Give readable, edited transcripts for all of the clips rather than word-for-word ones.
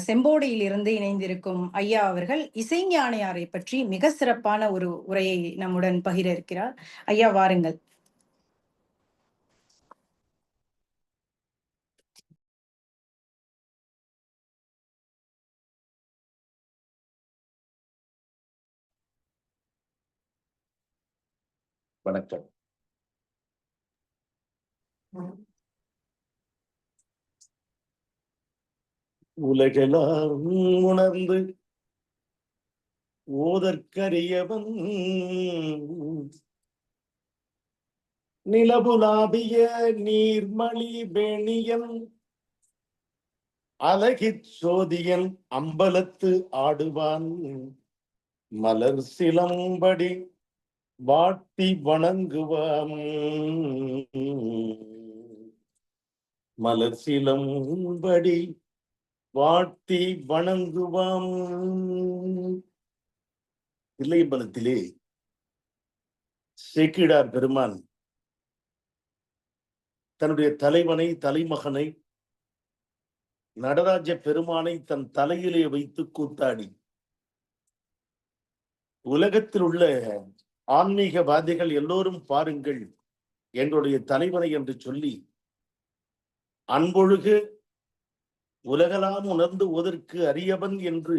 செம்போடையில் இருந்து இணைந்திருக்கும் ஐயா அவர்கள் இசைஞானியாரை பற்றி மிக சிறப்பான ஒரு உரையை நம்முடன் பகிர இருக்கிறார். ஐயா வாருங்கள். வணக்கம். உலகெல்லாம் உணர்ந்து ஓதற்கரியவன் நிலபுலாவிய நீர்மலி வேணியன் அழகிற் சோதியன் அம்பலத்து ஆடுவான் மலர் சிலம்படி வாட்டி வணங்குவான் மலர் சிலம்படி வாட்டி வணங்குவான். தில்லையம்பலத்திலே சேக்கிழார் பெருமான் தன்னுடைய தலைவனை தலைமகனை நடராஜ பெருமானை தன் தலையிலே வைத்து கூத்தாடி உலகத்தில் உள்ள ஆன்மீகவாதிகள் எல்லோரும் பாருங்கள் எங்களுடைய தலைவனை என்று சொல்லி அன்பொழுகு உலகலாம் உணர்ந்து ஓதற்கு அரியவன் என்று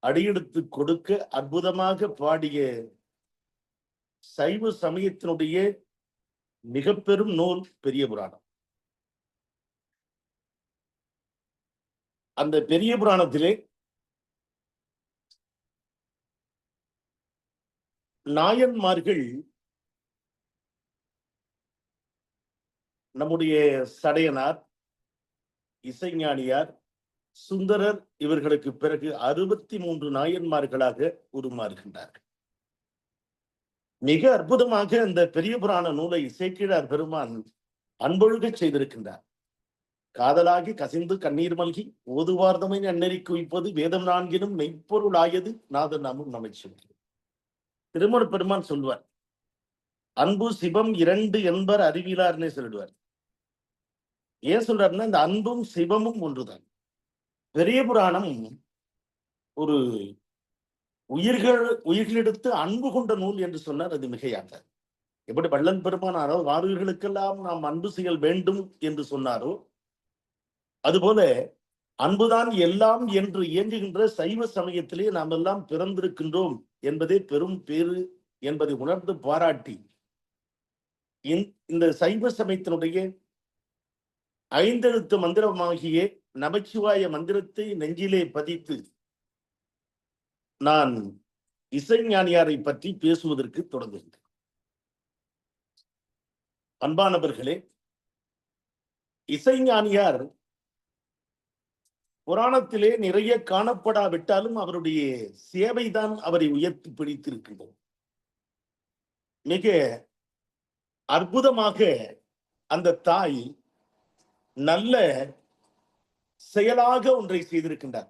அடியெடுத்து கொடுக்க அற்புதமாக பாடிய சைவ சமயத்தினுடைய மிக பெரும் நூல் பெரிய புராணம். அந்த பெரிய புராணத்திலே நாயன்மார்கள் நம்முடைய சடையனார், இசைஞானியார், சுந்தரர் இவர்களுக்கு பிறகு 63 நாயன்மார்களாக உருமாறுகின்றார்கள். மிக அற்புதமாக இந்த பெரிய புராண நூலை சேக்கிழார் பெருமான் அன்பொழுக செய்திருக்கின்றார். காதலாகி கசிந்து கண்ணீர் மல்கி ஓதுவார்தமை அன்னறி குவிப்பது வேதம் நான்கினும் மெய்ப்பொருளாயது நாதன் நாமும் நமச்சிவாய. திருமண பெருமான் சொல்வார், அன்பு சிவம் 2 என்பர் அறிவிலார்னே சொல்லிடுவார். ஏன் சொல்றாருன்னா இந்த அன்பும் சிவமும் ஒன்றுதான். பெரிய புராணம் ஒரு உயிர்களிடத்து அன்பு கொண்ட நூல் என்று சொன்னார். அது மிகையாக. எப்படி வள்ளல் பெருமானாரோ வாருயிர்களுக்கெல்லாம் நாம் அன்பு செய்ய வேண்டும் என்று சொன்னாரோ, அதுபோல அன்புதான் எல்லாம் என்று இயங்குகின்ற சைவ சமயத்திலே நாம் எல்லாம் பிறந்திருக்கின்றோம் என்பதே பெரும் பேறு என்பதை உணர்ந்து பாராட்டி இந்த சைவ சமயத்தினுடைய 5 எழுத்து மந்திரமாகிய நமச்சிவாய மந்திரத்தை நெஞ்சிலே பதித்து நான் இசைஞானியாரை பற்றி பேசுவதற்கு தொடங்குகிறேன். அன்பானவர்களே, இசைஞானியார் புராணத்திலே நிறைய காணப்படாவிட்டாலும் அவருடைய சேவைதான் அவரை உயர்த்தி பிடித்திருக்கின்றது. மிக அற்புதமாக அந்த தாய் நல்ல செயலாக ஒன்றை செய்திருக்கின்றார்.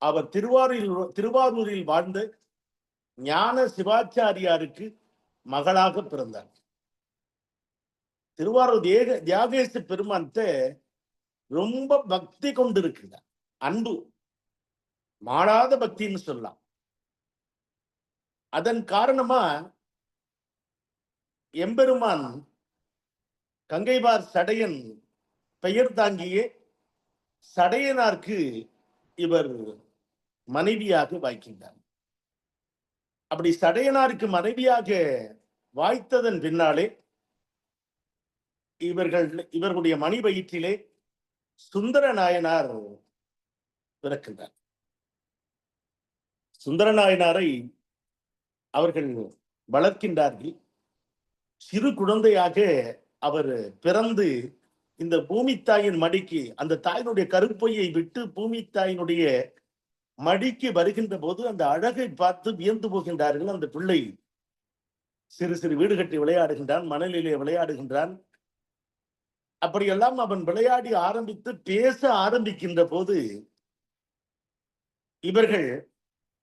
அவர் திருவாரூரில் வாழ்ந்த ஞான சிவாச்சாரியாருக்கு மகளாக பிறந்தார். திருவாரூர் தியாகேச பெருமான்கிட்ட ரொம்ப பக்தி கொண்டிருக்கிறார். அன்பு மாறாத பக்தின்னு சொல்லலாம். அதன் காரணமா எம்பெருமான் கங்கைவார் சடையன் பெயர் தாங்கிய சடையனாருக்கு இவர் மனைவியாக வாய்க்கின்றார். அப்படி சடையனாருக்கு மனைவியாக வாய்த்ததன் பின்னாலே இவர்களுடைய மணி வயிற்றிலே சுந்தர நாயனார் பிறக்கின்றார். சுந்தர நாயனாரை அவர்கள் வளர்க்கின்றார்கள். சிறு குழந்தையாக அவர் பிறந்து இந்த பூமி தாயின் மடிக்கு, அந்த தாயினுடைய கருப்பையை விட்டு பூமி தாயினுடைய மடிக்கு வருகின்ற போது அந்த அழகை பார்த்து வியந்து போகின்றார்கள். அந்த பிள்ளை சிறு சிறு வீடு கட்டி விளையாடுகின்றான், மணலிலே விளையாடுகின்றான். அப்படியெல்லாம் அவன் விளையாடி ஆரம்பித்து பேச ஆரம்பிக்கின்ற போது இவர்கள்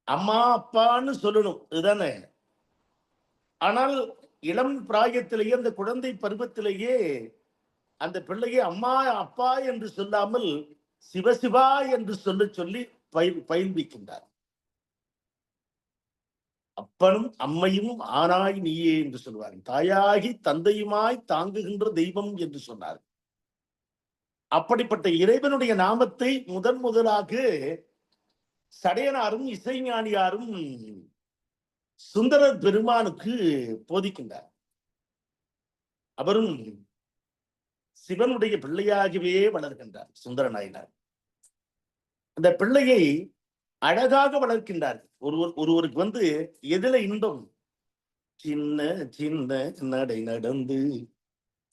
அம்மா அப்பான்னு சொல்லணும், இதுதானே. ஆனால் இளம் பிராயத்திலேயே, அந்த குழந்தை பருவத்திலேயே அந்த பிள்ளையை அம்மா அப்பா என்று சொல்லாமல் சிவசிவா என்று சொல்லி பயில்விக்கின்றார். அப்பனும் அம்மையும் ஆனாய் நீயே என்று சொல்வார். தாயாகி தந்தையுமாய் தாங்குகின்ற தெய்வம் என்று சொன்னார். அப்படிப்பட்ட இறைவனுடைய நாமத்தை முதலாக சடையனாரும் இசைஞானியாரும் சுந்தரர் பெருமானுக்கு போதிக்கின்றார். அவரும் சிவனுடைய பிள்ளையாகவே வளர்கின்றார் சுந்தர நாயனார். அந்த பிள்ளையை அழகாக வளர்க்கின்றார். ஒருவருக்கு எதில இன்பம்? சின்ன சின்ன நடை நடந்து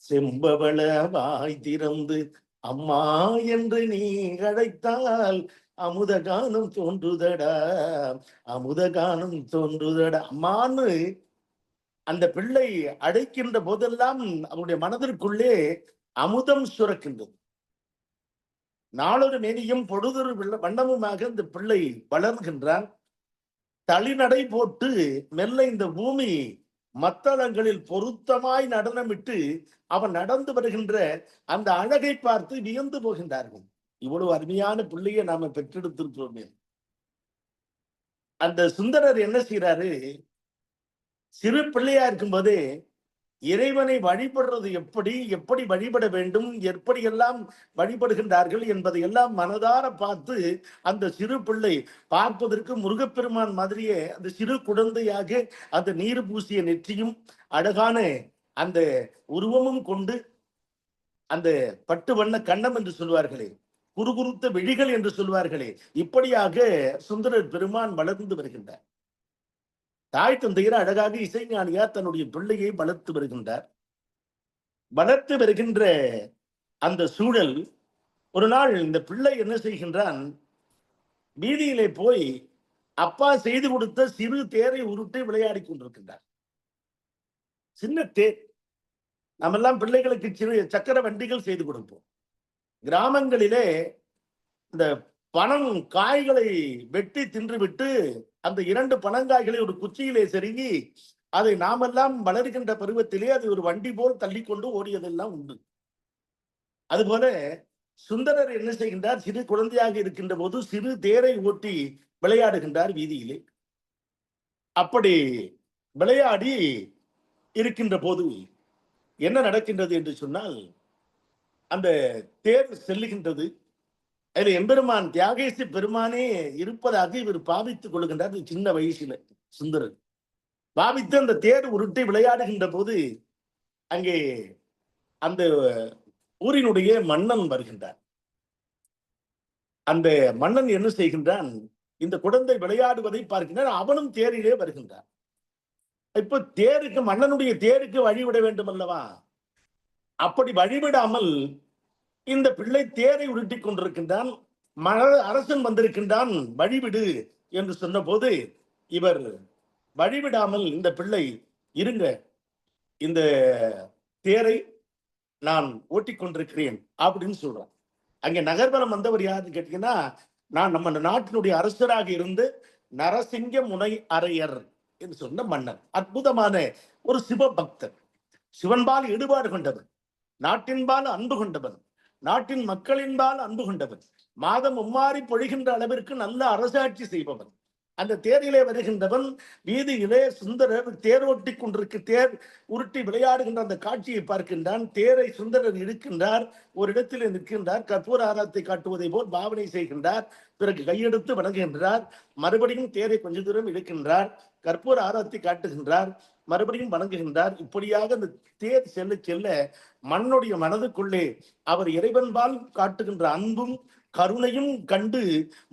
செம்பவள வாய் திறந்து அம்மா என்று நீ அழைத்தால் அமுத கானம் தோன்றுதடா, அமுத கானம் தோன்றுதடா. அம்மான்னு அந்த பிள்ளை அழைக்கின்ற போதெல்லாம் அவருடைய மனதிற்குள்ளே அமுதம் சுரக்கின்றது. நாளொரு மேனியும் பொழுதொரு வண்ணமுமாக இந்த பிள்ளை வளர்கின்றான். தளிநடை போட்டு மெல்ல இந்த பூமி மத்தளங்களில் பொருத்தமாய் நடனமிட்டு அவன் நடந்து வருகின்ற அந்த அழகை பார்த்து வியந்து போகின்றார்கள். இவ்வளவு அருமையான பிள்ளையை நாம பெற்றெடுத்திருக்கிறோமே. அந்த சுந்தரர் என்ன செய்யறாரு? சிறு பிள்ளையா இருக்கும்போதே இறைவனை வழிபடுறது எப்படி வழிபட வேண்டும், எப்படியெல்லாம் வழிபடுகின்றார்கள் என்பதை எல்லாம் மனதார பார்த்து அந்த சிறு பிள்ளை பார்ப்பதற்கு முருகப்பெருமான் மாதிரியே அந்த சிறு குழந்தையாக அந்த நீர் பூசிய நெற்றியும் அழகான அந்த உருவமும் கொண்டு அந்த பட்டு வண்ண கண்ணம் என்று சொல்வார்களே, குறுகுறுத்த விழிகள் என்று சொல்வார்களே, இப்படியாக சுந்தரர் பெருமான் வளர்ந்து வருகின்றார். தாய் தந்தையர் அழகாக இசைஞானியார் தன்னுடைய பிள்ளையை வளர்த்து வருகின்றார். வளர்த்து வருகின்ற அந்த சூழல் ஒரு நாள் இந்த பிள்ளை என்ன செய்கின்றான்? வீதியிலே போய் அப்பா செய்து கொடுத்த சிறு தேரை உருட்டி விளையாடி கொண்டிருக்கின்றார். சின்ன தேர். நாமெல்லாம் பிள்ளைகளுக்கு சிறு சக்கர வண்டிகள் செய்து கொடுப்போம். கிராமங்களிலே இந்த பனம் காய்களை வெட்டி தின்றுவிட்டு அந்த 2 பனங்காய்களை ஒரு குச்சியிலே செருகி அதை நாமெல்லாம் வளர்கின்ற பருவத்திலே அது ஒரு வண்டி போல் தள்ளி கொண்டு ஓடியதெல்லாம் உண்டு. அதுபோல சுந்தரர் என்ன செய்கின்றார்? சிறு குழந்தையாக இருக்கின்ற போது சிறு தேரை ஓட்டி விளையாடுகின்றார் வீதியிலே. அப்படி விளையாடி இருக்கின்ற போது என்ன நடக்கின்றது என்று சொன்னால், அந்த தேர் செல்லுகின்றது. அதில் எம்பெருமான் தியாகேசி பெருமானே இருப்பதாக இவர் பாவித்துக் கொள்கின்றார். சின்ன வயசுல சுந்தரர் பாவித்து அந்த தேர் உருட்டி விளையாடுகின்ற போது அங்கே அந்த ஊரினுடைய மன்னன் வருகின்றார். அந்த மன்னன் என்ன செய்கின்றான்? இந்த குழந்தை விளையாடுவதை பார்க்கின்றான். அவனும் தேரிலே வருகின்றான். இப்ப தேருக்கு, மன்னனுடைய தேருக்கு வழிவிட வேண்டும் அல்லவா? அப்படி வழிவிடாமல் இந்த பிள்ளை தேரை உருட்டி கொண்டிருக்கின்றான். அரசன் வந்திருக்கின்றான், வழிவிடு என்று சொன்ன போது இவர் வழிவிடாமல் இந்த பிள்ளை, இருங்க, இந்த தேரை நான் ஓட்டிக்கொண்டிருக்கிறேன் அப்படின்னு சொல்றான். அங்கே நகர்வலம் வந்தவர் யாருன்னு கேட்டீங்கன்னா, நான் நம்ம நாட்டினுடைய அரசராக இருந்து நரசிங்க முனை அரையர் என்று சொன்ன மன்னர். அற்புதமான ஒரு சிவ பக்தர், சிவன்பால் ஈடுபாடு கொண்டவர், நாட்டின்பால் அன்பு கொண்டவர், நாட்டின் மக்களின்பால் அன்பு கொண்டவர், மாதம் மும்மாறி பொழிகின்ற அளவிற்கு நல்ல அரசாட்சி செய்பவன். அந்த தேரிலே வருகின்றவன் வீதியிலே சுந்தரர் தேரோட்டி தேர் உருட்டி விளையாடுகின்ற அந்த காட்சியை பார்க்கின்றான். தேரை சுந்தரர் இழுக்கின்றார், ஒரு இடத்திலே நிற்கின்றார், கற்பூர ஆரத்தை காட்டுவதை போல் பாவனை செய்கின்றார். பிறகு கையெடுத்து வணங்குகின்றார். மறுபடியும் தேரை கொஞ்ச தூரம் இழுக்கின்றார், கற்பூர ஆரத்தை காட்டுகின்றார், மறுபடியும் வணங்குகின்றார். இப்படியாக அந்த தேர் செல்ல செல்ல மண்ணுடைய மனதுக்குள்ளே அவர் இறைவன்பால் காட்டுகின்ற அன்பும் கருணையும் கண்டு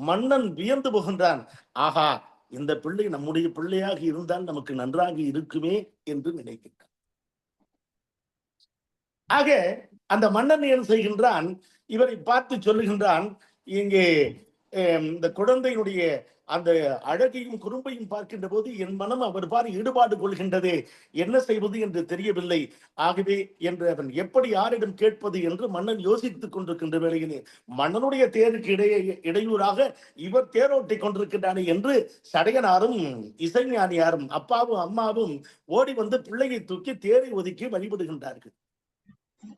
மன்னன் வியந்து போகின்றான். ஆகா, இந்த பிள்ளை நம்முடைய பிள்ளையாக இருந்தால் நமக்கு நன்றாக இருக்குமே என்று நினைக்கின்றான். ஆக அந்த மன்னன் என்ன செய்கின்றான்? இவரை பார்த்து சொல்லுகின்றான், இங்கே இந்த குழந்தையினுடைய அந்த அழகையும் குறும்பையும் பார்க்கின்ற போது என் மனம் அவர் பார் ஈடுபாடு கொள்கின்றதே, என்ன செய்வது என்று தெரியவில்லை. ஆகவே என்று அவன் எப்படி யாரிடம் கேட்பது என்று மன்னன் யோசித்துக் கொண்டிருக்கின்ற வேளையிலே மன்னனுடைய தேருக்கு இடையூறாக இவர் தேரோட்டி கொண்டிருக்கின்றானே என்று சடையனாரும் இசைஞானியாரும் அப்பாவும் அம்மாவும் ஓடி வந்து பிள்ளையை தூக்கி தேரை ஒதுக்கி வழிபடுகின்றார்கள்.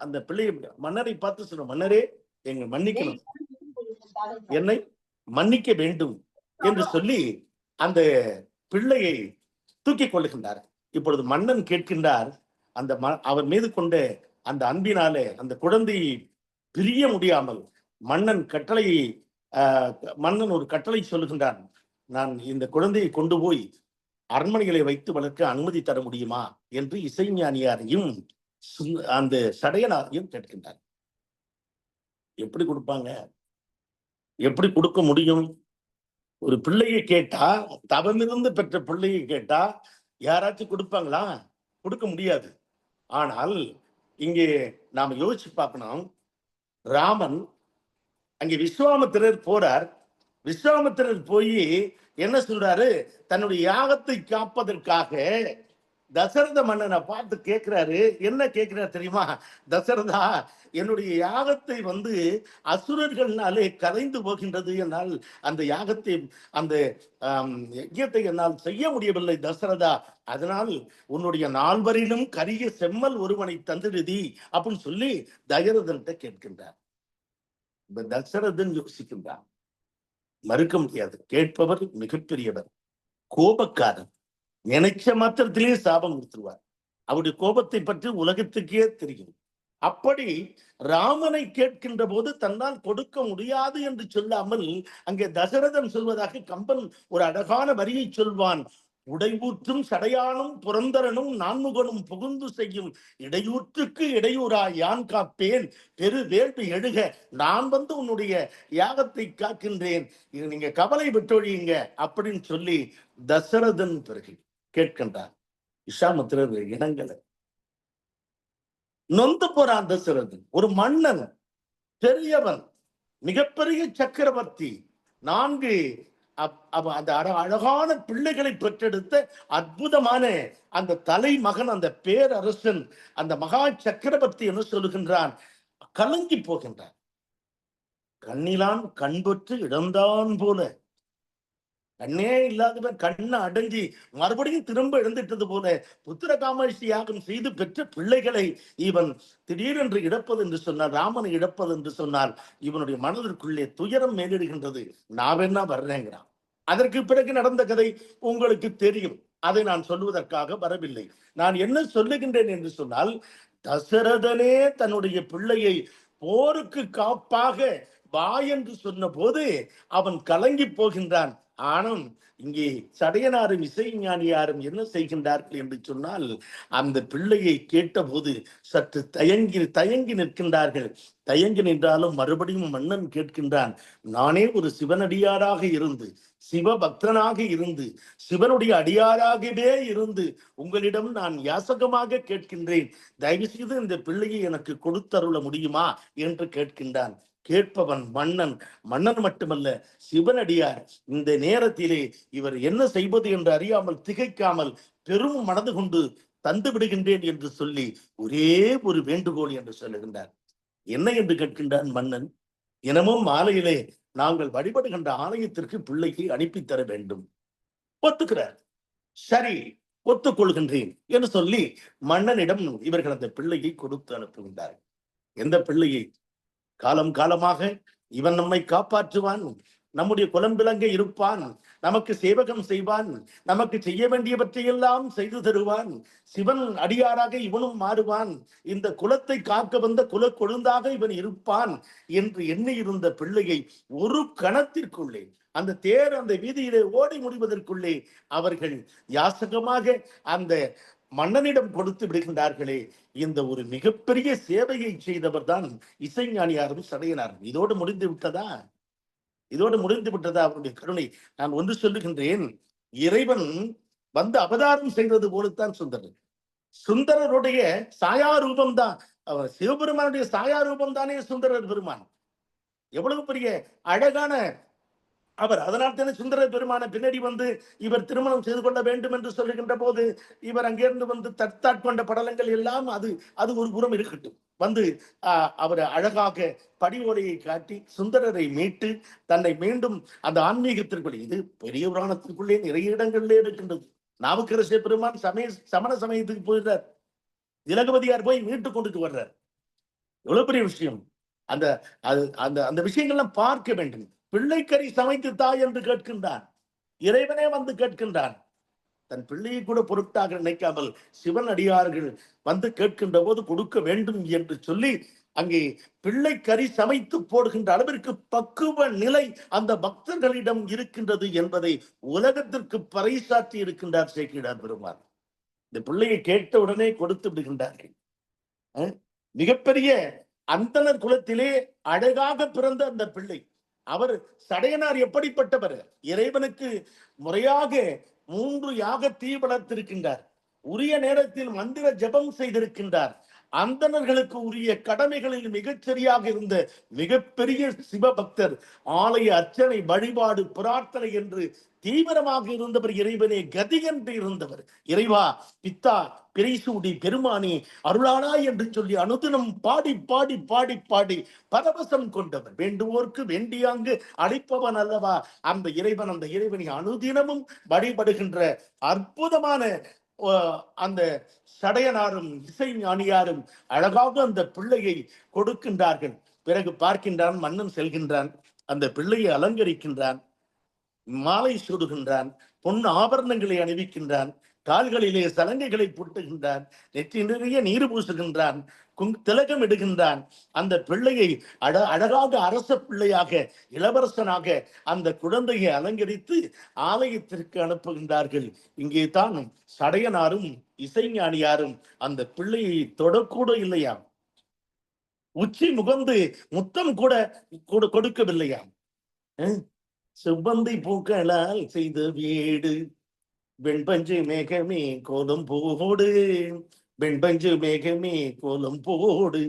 அந்த பிள்ளையை மன்னரை பார்த்து சொன்ன, மன்னரே, எங்க மன்னிக்கணும், என்னை மன்னிக்க வேண்டும் என்று சொல்லி அந்த பிள்ளையை தூக்கிக் கொள்ளுகின்றார். இப்பொழுது மன்னன் கேட்கின்றார், அந்த அவர் மீது கொண்ட அந்த அன்பினாலே அந்த குழந்தையை பிரிய முடியாமல் மன்னன் ஒரு கட்டளை சொல்லுகின்றான், நான் இந்த குழந்தையை கொண்டு போய் அரண்மனைகளை வைத்து வளர்க்க அனுமதி தர முடியுமா என்று இசைஞானியாரையும் அந்த சடையனாரையும் கேட்கின்றார். எப்படி கொடுப்பாங்க? எப்படி கொடுக்க முடியும்? ஒரு பிள்ளையை கேட்டா, தவமிருந்து பெற்ற பிள்ளையை கேட்டா யாராச்சும் கொடுப்பாங்களா? கொடுக்க முடியாது. ஆனால் இங்கே நாம யோசிச்சு பார்க்கணும். ராமன் அங்கே விஸ்வாமித்திரர் போறார். விஸ்வாமித்திரர் போய் என்ன சொல்றாரு? தன்னுடைய யாகத்தை காப்பதற்காக தசரத மன்னனை பார்த்து கேட்கிறாரு. என்ன கேட்கிறார் தெரியுமா? தசரதா, என்னுடைய யாகத்தை அசுரர்கள்னாலே கரைந்து போகின்றது, என்னால் அந்த யாகத்தை அந்த யஜ்யத்தை என்னால் செய்ய முடியவில்லை தசரதா, அதனால் உன்னுடைய நால்வரிலும் கரிய செம்மல் ஒருவனை தந்திடுதி அப்படின்னு சொல்லி தசரதன்கிட்ட கேட்கின்றார். தசரதன் யோசிக்கின்றார். மறுக்க முடியாது. கேட்பவர் மிகப்பெரியவர், கோபக்காரன். நினைச்ச மாத்திரத்திலே சாபம் கொடுத்துருவார். அவருடைய கோபத்தை பற்றி உலகத்துக்கே தெரியும். அப்படி ராமனை கேட்கின்ற போது தன்னால் கொடுக்க முடியாது என்று சொல்லாமல் அங்கே தசரதன் சொல்வதாக கம்பன் ஒரு அழகான வரியை சொல்வான். உடையூற்றும் சடையானும் புரந்தரனும் நான்முகனும் புகுந்து செய்யும் இடையூற்றுக்கு இடையூறாய் யான் காப்பேன், பெரு வேள்வி எழுக, நான் உன்னுடைய யாகத்தை காக்கின்றேன், இது நீங்க கவலை விட்டொழியுங்க அப்படின்னு சொல்லி தசரதன் பிறகு கேட்கின்றார். விஸ்வாமித்திரர் இனங்களை நொந்து போறான். தசரதன் ஒரு மன்னன், பெரியவன், மிகப்பெரிய சக்கரவர்த்தி, 4 அந்த அழகான பிள்ளைகளை பெற்றெடுத்த அற்புதமான அந்த தலைமகன், அந்த பேரரசன், அந்த மகா சக்கரவர்த்தி என்ன சொல்லுகின்றான்? கலங்கி போகின்றான். கண்ணிலான் கண்பற்று இழந்தான் போல, கண்ணே இல்லாதவன் கண்ணை அடைஞ்சி மறுபடியும் திரும்ப எழுந்துட்டது போல புத்திர காமாட்சி யாகம் செய்து பெற்ற பிள்ளைகளை இவன் திடீரென்று இழப்பது என்று சொன்னார், ராமனை இழப்பது என்று சொன்னால் இவனுடைய மனதிற்குள்ளே துயரம் மேலிடுகின்றது. நான் வேணா வர்றேங்கிறான். அதற்கு பிறகு நடந்த கதை உங்களுக்கு தெரியும். அதை நான் சொல்லுவதற்காக வரவில்லை. நான் என்ன சொல்லுகின்றேன் என்று சொன்னால், தசரதனே தன்னுடைய பிள்ளையை போருக்கு காப்பாக வா என்று சொன்ன போது அவன் கலங்கி போகின்றான். ஆனால் இங்கே சடையனாரும் இசைஞானியாரும் என்ன செய்கின்றார்கள் என்று சொன்னால், அந்த பிள்ளையை கேட்டபோது சற்று தயங்கி நிற்கின்றார்கள். தயங்கி நின்றாலும் மறுபடியும் மன்னன் கேட்கின்றான், நானே ஒரு சிவனடியாராக இருந்து, சிவபக்தனாக இருந்து, சிவனுடைய அடியாராகவே இருந்து உங்களிடம் நான் யாசகமாக கேட்கின்றேன், தயவு செய்து இந்த பிள்ளையை எனக்கு கொடுத்தருள முடியுமா என்று கேட்கின்றான். கேட்பவன் மன்னன். மன்னன் மட்டுமல்ல, சிவனடியார். இந்த நேரத்திலே இவர் என்ன செய்வது என்று அறியாமல் திகைக்காமல் பெரும் மனது கொண்டு தந்து விடுகின்றேன் என்று சொல்லி ஒரே ஒரு வேண்டுகோள் என்று சொல்லுகின்றார். என்ன என்று கேட்கின்றான் மன்னன்? தினமும் மாலையிலே நாங்கள் வழிபடுகின்ற ஆலயத்திற்கு பிள்ளையை அனுப்பி தர வேண்டும். ஒத்துக்கிறார். சரி, ஒத்துக்கொள்கின்றேன் என்று சொல்லி மன்னனிடம் இவர்கள் அந்த பிள்ளையை கொடுத்து அனுப்புகின்றார். எந்த பிள்ளையை? காலம் காலமாக இவன் நம்மை காப்பாற்றுவான், நம்முடைய குலம்பிலங்க இருப்பான், நமக்கு சேவகம் செய்வான், நமக்கு செய்ய வேண்டியவற்றையெல்லாம் செய்து தருவான், சிவன் அடியாராக இவனும் மாறுவான், இந்த குலத்தை காக்க வந்த குல கொழுந்தாக இவன் இருப்பான் என்று எண்ணி இருந்த பிள்ளையை ஒரு கணத்திற்குள்ளே அந்த தேர் அந்த வீதியிலே ஓடி முடிவதற்குள்ளே அவர்கள் யாசகமாக அந்த மன்னனிடம் கொடுத்து விடுகின்றார்களே. இந்த ஒரு மிகப்பெரிய சேவையை செய்தவர் தான் இசைஞானியாரும் சடையனாரும். இதோடு முடிந்து விட்டதா? அவருடைய கருணை. நான் ஒன்று சொல்லுகின்றேன், இறைவன் அவதாரம் செய்தது போலத்தான் சுந்தரர். சுந்தரருடைய சாயாரூபம் தான், சிவபெருமானுடைய சாயாரூபம் தானே சுந்தரர் பெருமான். எவ்வளவு பெரிய அழகான அவர். அதனால் தானே சுந்தர பெருமான பின்னாடி இவர் திருமணம் செய்து கொள்ள வேண்டும் என்று சொல்லுகின்ற போது இவர் அங்கிருந்து தற்காட்கொண்ட படலங்கள் எல்லாம் அது ஒரு புறம் இருக்கட்டும், அவர் அழகாக படிவோலையை காட்டி சுந்தரரை மீட்டு தன்னை மீண்டும் அந்த ஆன்மீகத்திற்குள்ளே, இது பெரிய புராணத்திற்குள்ளே நிறைய இடங்களிலே இருக்கின்றது. நாவுக்கரசே பெருமான் சமண சமயத்துக்கு போயிடுறார், திலகவதியார் போய் மீட்டு கொண்டுட்டு வர்றார். எவ்வளவு பெரிய விஷயம். அந்த அந்த அந்த விஷயங்கள்லாம் பார்க்க வேண்டும். பிள்ளைக்கறி சமைத்து தா என்று கேட்கின்றான். இறைவனே வந்து கேட்கின்றான். தன் பிள்ளையை கூட பொருட்டாக நினைக்காமல் சிவன் அடியார்கள் வந்து கேட்கின்ற போது கொடுக்க வேண்டும் என்று சொல்லி அங்கே பிள்ளை கறி சமைத்து போடுகின்ற அளவிற்கு பக்குவ நிலை அந்த பக்தர்களிடம் இருக்கின்றது என்பதை உலகத்திற்கு பறைசாற்றி இருக்கின்றார் சேக்கிழார் பெருமான். இந்த பிள்ளையை கேட்ட உடனே கொடுத்து விடுகின்றார்கள். மிகப்பெரிய அந்தணர் குலத்திலே அழகாக பிறந்த அந்த பிள்ளை. அவர் சடையனார் எப்படிப்பட்டவர்? இறைவனுக்கு முறையாக 3 யாக தீ வளர்த்திருக்கின்றார். உரிய நேரத்தில் மந்திர ஜபம் செய்திருக்கின்றார். அந்தணர்களுக்கு உரிய கடமைகளில் மிகச்சரியாக இருந்த மிகப்பெரிய சிவபக்தர். ஆலய அர்ச்சனை, வழிபாடு, பிரார்த்தனை என்று தீவிரமாக இருந்தவர். இறைவனே கதி என்று இருந்தவர். இறைவா, பித்தா, பிறைசூடி, பெருமானி, அருளானா என்று சொல்லி அனுதினம் பாடி பாடி பாடி பாடி பரவசம் கொண்டவர். வேண்டுவோர்க்கு வேண்டியாங்கு அளிப்பவன் அல்லவா அந்த இறைவன். அந்த இறைவனை அனுதினமும் வழிபடுகின்ற அற்புதமான அந்த சடையனாரும் இசை ஞானியாரும் அழகாக அந்த பிள்ளையை கொடுக்கின்றார்கள். பிறகு பார்க்கின்றான், மன்னன் செல்கின்றான், அந்த பிள்ளையை அலங்கரிக்கின்றான், மாலை சூடுகின்றான், பொன் ஆபரணங்களை அணிவிக்கின்றான், கால்களிலே சலங்கைகளை பூட்டுகின்றான், நெற்றி நிறைய நீர் பூசுகின்றான், திலகம் இடுகின்றான். அந்த பிள்ளையை அழகாக அரச பிள்ளையாக, இளவரசனாக அந்த குழந்தையை அலங்கரித்து ஆலயத்திற்கு அனுப்புகின்றார்கள். இங்கே தான் சடையனாரும் இசைஞானியாரும் அந்த பிள்ளையை தொடக்கூட இல்லையாம். உச்சி முகந்து முத்தம் கூட கொடுக்கவில்லையாம். செவ்வந்தி பூக்களால் செய்த வீடு, வெண்பஞ்சு மேகமே கோலம் போடு, வெண்பஞ்சு மேகமே கோலம் போடு,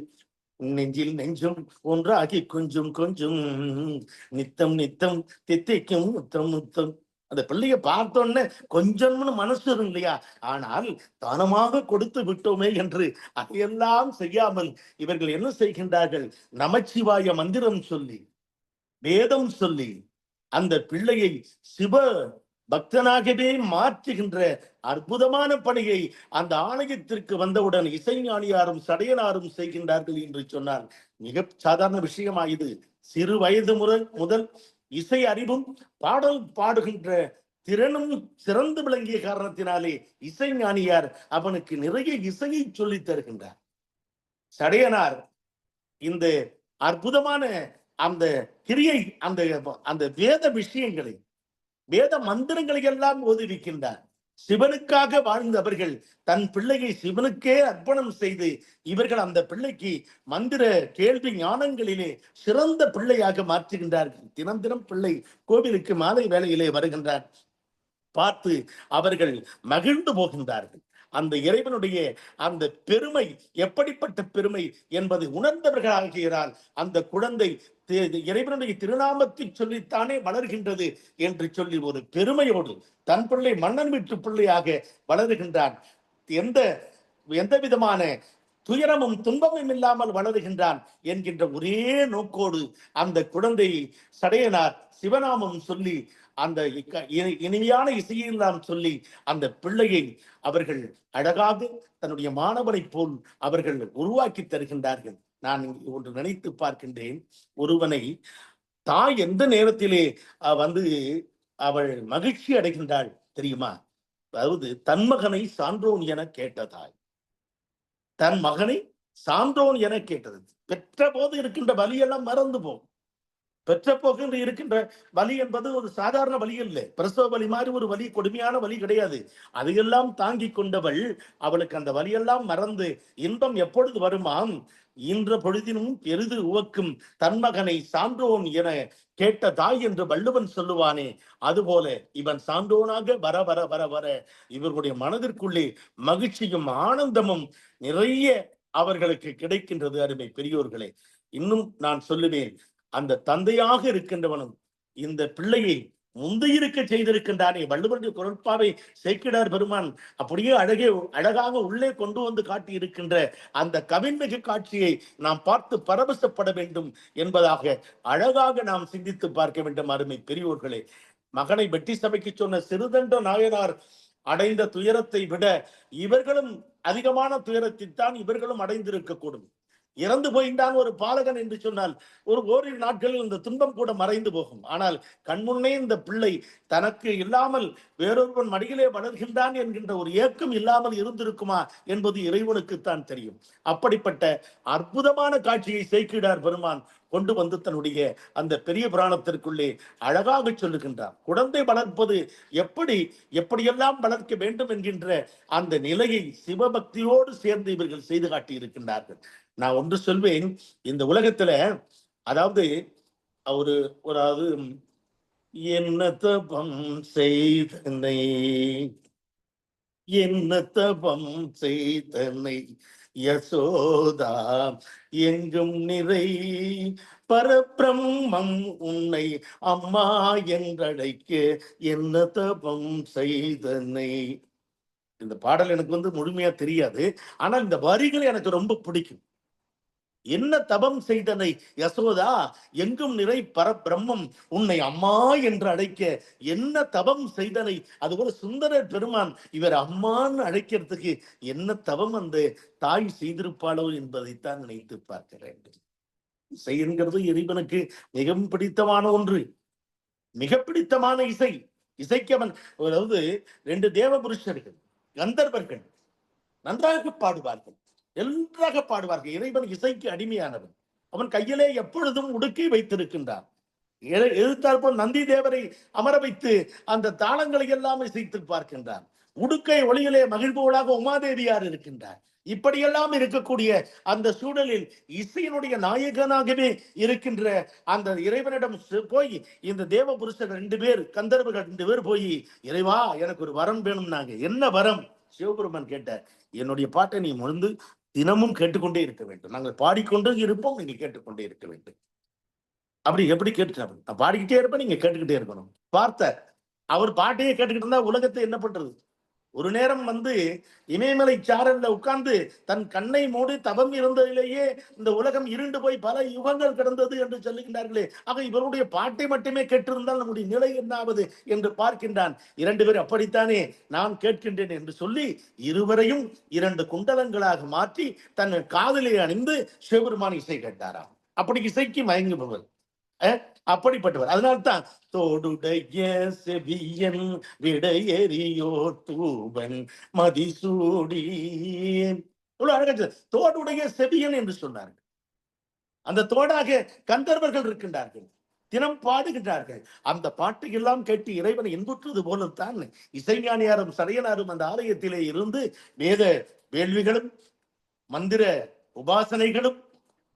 நெஞ்சில் நெஞ்சும் ஒன்றாகி கொஞ்சம் கொஞ்சம், நித்தம் நித்தம் தித்திக்கும் முத்தம் முத்தம். அந்த பிள்ளைய பார்த்தோன்னே கொஞ்சம்னு மனசு இல்லையா? ஆனால் தானமாக கொடுத்து விட்டோமே என்று அதையெல்லாம் செய்யாமல் இவர்கள் என்ன செய்கின்றார்கள்? நமச்சிவாய மந்திரம் சொல்லி, வேதம் சொல்லி அந்த பிள்ளையை சிவ பக்தனாகவே மாற்றுகின்ற அற்புதமான பணியை அந்த ஆலயத்திற்கு வந்தவுடன் இசைஞானியாரும் சடையனாரும் செய்கின்றார்கள் என்று சொன்னால் மிக சாதாரண விஷயமா இது? சிறு வயது முதல் இசை அறிவும் பாடல் பாடுகின்ற திறனும் சிறந்து விளங்கிய காரணத்தினாலே இசைஞானியார் அவனுக்கு நிறைய இசையை சொல்லித் தருகின்றார். சடையனார் இந்த அற்புதமான அந்த கிரியை, அந்த வேத விஷயங்களை, வேத மந்திரங்களை எல்லாம் ஓதுவிக்கின்றார். சிவனுக்காக வாழ்ந்தவர்கள் தன் பிள்ளையை சிவனுக்கே அர்ப்பணம் செய்து இவர்கள் அந்த பிள்ளைக்கு மந்திர கேள்வி ஞானங்களிலே சிறந்த பிள்ளையாக மாற்றுகின்றார்கள். தினம் தினம் பிள்ளை கோவிலுக்கு மாலை வேளையிலே வருகின்றார். பார்த்து அவர்கள் மகிழ்ந்து போகின்றார்கள். அந்த இறைவனுடைய அந்த பெருமை எப்படிப்பட்ட பெருமை என்பதை உணர்ந்தவர்களாகிறார். அந்த குழந்தை இறைவனுடைய திருநாமத்தை சொல்லித்தானே வளர்கின்றது என்று சொல்லி ஒரு பெருமையோடு தன் பிள்ளை மன்னன் வீட்டு பிள்ளையாக வளருகின்றான். எந்த விதமான துயரமும் துன்பமும் இல்லாமல் வளருகின்றான் என்கின்ற ஒரே நோக்கோடு அந்த குழந்தை சடையனார் சிவநாமம் சொல்லி அந்த இனிமையான இசையெல்லாம் சொல்லி அந்த பிள்ளையை அவர்கள் அழகாக தன்னுடைய மாணவனை போல் அவர்கள் உருவாக்கி தருகின்றார்கள். நான் ஒன்று நினைத்து பார்க்கின்றேன். ஒருவனை தாய் எந்த நேரத்திலே வந்து அவள் மகிழ்ச்சி அடைகின்றாள் தெரியுமா? அதாவது தன் மகனை சான்றோன் என கேட்ட தாய், தன் மகனை சான்றோன் என கேட்டது. பெற்ற போது இருக்கின்ற வலியெல்லாம் மறந்து போகும். பெற்ற போகின்ற இருக்கின்ற வலி என்பது ஒரு சாதாரண வலி இல்லை. பிரசவ வலி மாதிரி ஒரு வலி, கொடுமையான வலி கிடையாது. அதையெல்லாம் தாங்கி கொண்டவள் அவளுக்கு அந்த வலியெல்லாம் மறந்து இன்பம் எப்பொழுது வருமாம்? இன்ற பொழுதினும் பெரிது உவக்கும் தன்மகனை சான்றோன் என கேட்ட தாய் என்று வள்ளுவன் சொல்லுவானே, அதுபோல இவன் சான்றோனாக வர வர வர வர இவர்களுடைய மனதிற்குள்ளே மகிழ்ச்சியும் ஆனந்தமும் நிறைய அவர்களுக்கு கிடைக்கின்றது. அருமை பெரியோர்களே, இன்னும் நான் சொல்லுவேன், அந்த தந்தையாக இருக்கின்றவனும் இந்த பிள்ளையை முந்தியிருக்க செய்திருக்கின்றானே. வள்ளுவருடைய குரட்பாவை சேக்கிழார் பெருமான் அப்படியே அழகாக உள்ளே கொண்டு வந்து காட்டி இருக்கின்ற அந்த கவின்மிகு காட்சியை நாம் பார்த்து பரவசப்பட வேண்டும் என்பதாக அழகாக நாம் சிந்தித்து பார்க்க வேண்டும். அருமை பெரியோர்களே, மகனை வெட்டி சபைக்கு சொன்ன சிறுதண்ட நாயனார் அடைந்த துயரத்தை விட இவர்களும் அதிகமான துயரத்தை தான் இவர்களும் அடைந்திருக்கக்கூடும். இறந்து போகின்றான் ஒரு பாலகன் என்று சொன்னால் ஓரிரு நாட்களில் இந்த துன்பம் கூட மறைந்து போகும். ஆனால் கண்முன்னே இந்த பிள்ளை தனக்கு இல்லாமல் வேறொருவன் மடியிலே வளர்கின்றான் என்கின்ற ஒரு ஏக்கம் இல்லாமல் இருந்திருக்குமா என்பது இறைவனுக்குத்தான் தெரியும். அப்படிப்பட்ட அற்புதமான காட்சியை சேக்கிழார் பெருமான் கொண்டு வந்து தன்னுடைய அந்த பெரிய புராணத்திற்குள்ளே அழகாக சொல்லுகின்றார். குழந்தை வளர்ப்பது எப்படியெல்லாம் வளர்க்க வேண்டும் என்கின்ற அந்த நிலையை சிவபக்தியோடு சேர்ந்து இவர்கள் செய்து காட்டி இருக்கின்றார்கள். நான் ஒன்று சொல்வேன், இந்த உலகத்துல அதாவது ஒரு என்ன தபம் செய்தனை, என்ன தபம் செய்தனை யசோதா, எங்கும் நிறை பரபிரம்மம் உன்னை அம்மா என்றழைக்க என்ன தபம் செய்தனை. இந்த பாடல் எனக்கு முழுமையா தெரியாது, ஆனால் இந்த வரிகள் எனக்கு ரொம்ப பிடிக்கும். என்ன தபம் செய்தனை யசோதா, எங்கும் நிறை பரபிரம்மம் உன்னை அம்மா என்று அழைக்க என்ன தபம் செய்தனை. அதுபோல சுந்தரர் பெருமான் இவர் அம்மான்னு அழைக்கிறதுக்கு என்ன தவம் அந்த தாய் செய்திருப்பாளோ என்பதைத்தான் நினைத்து பார்க்கிறேன். இசை என்கிறது இறைவனுக்கு மிகவும் பிடித்தமான ஒன்று, மிக பிடித்தமான இசை. இசைக்கவன் அதாவது 2 தேவ புருஷர்கள் கந்தர்வர்கள் நன்றாக பாடுவார்கள், நன்றாக பாடுவார்கள். இறைவன் இசைக்கு அடிமையானவன். அவன் கையிலே எப்பொழுதும் உடுக்கை வைத்திருக்கின்றான். எதிர்த்தாற்போல் நந்தி தேவரை அமர வைத்து அந்த தாளங்களை எல்லாம் இசைத்து பார்க்கின்றான். உடுக்கை ஒளியிலே மகிழ்வோளாக உமாதேவியார் இருக்கின்றார். இப்படியெல்லாம் இருக்கக்கூடிய அந்த சூழலில் இசையினுடைய நாயகனாகவே இருக்கின்ற அந்த இறைவனிடம் போய் இந்த தேவ புருஷர் 2 பேர் கந்தர்வர்கள் 2 பேர் போய், இறைவா எனக்கு ஒரு வரம் வேணும். நாங்க என்ன வரம்? சிவபெருமான் கேட்ட, என்னுடைய பாட்டை நீ முழுந்து தினமும் கேட்டுக்கொண்டே இருக்க வேண்டும். நாங்கள் பாடிக்கொண்டு இருப்போம், நீங்க கேட்டுக்கொண்டே இருக்க வேண்டும். அப்படி எப்படி கேட்டு? நான் பாடிக்கிட்டே இருப்பேன், நீங்க கேட்டுக்கிட்டே இருக்கணும். பார்த்த அவர் பாட்டையே கேட்டுக்கிட்டு இருந்தா உலகத்தை என்ன பண்றது? ஒரு நேரம் இமயமலை சாரல்ல உட்கார்ந்து தன் கண்ணை மூடி தவம் இருந்ததிலேயே இந்த உலகம் இருண்டு போய் பல யுகங்கள் கிடந்தது என்று சொல்லுகின்றார்களே. ஆக இவருடைய பாட்டை மட்டுமே கேட்டிருந்தால் நம்முடைய நிலை என்னாவது என்று பார்க்கின்றான். 2 பேர் அப்படித்தானே நான் கேட்கின்றேன் என்று சொல்லி இருவரையும் 2 குண்டலங்களாக மாற்றி தன் காதலை அணிந்து சிவபெருமான் இசை கேட்டாராம். அப்படி இசைக்கு மயங்குபவர், அப்படிப்பட்டவர். அதனால்தான் தோடுடைய செவியன் விடையெறியோ தூவன் மதிசூடி, அழகா தோடுடைய செவியன் என்று சொன்னார்கள். அந்த தோடாக கந்தர்வர்கள் இருக்கின்றார்கள், தினம் பாடுகின்றார்கள். அந்த பாட்டு எல்லாம் கேட்டு இறைவனை இன்புற்றது போலத்தான் இசைஞானியாரும் சடையனாரும் அந்த ஆலயத்திலே இருந்து வேத வேள்விகளும் மந்திர உபாசனைகளும்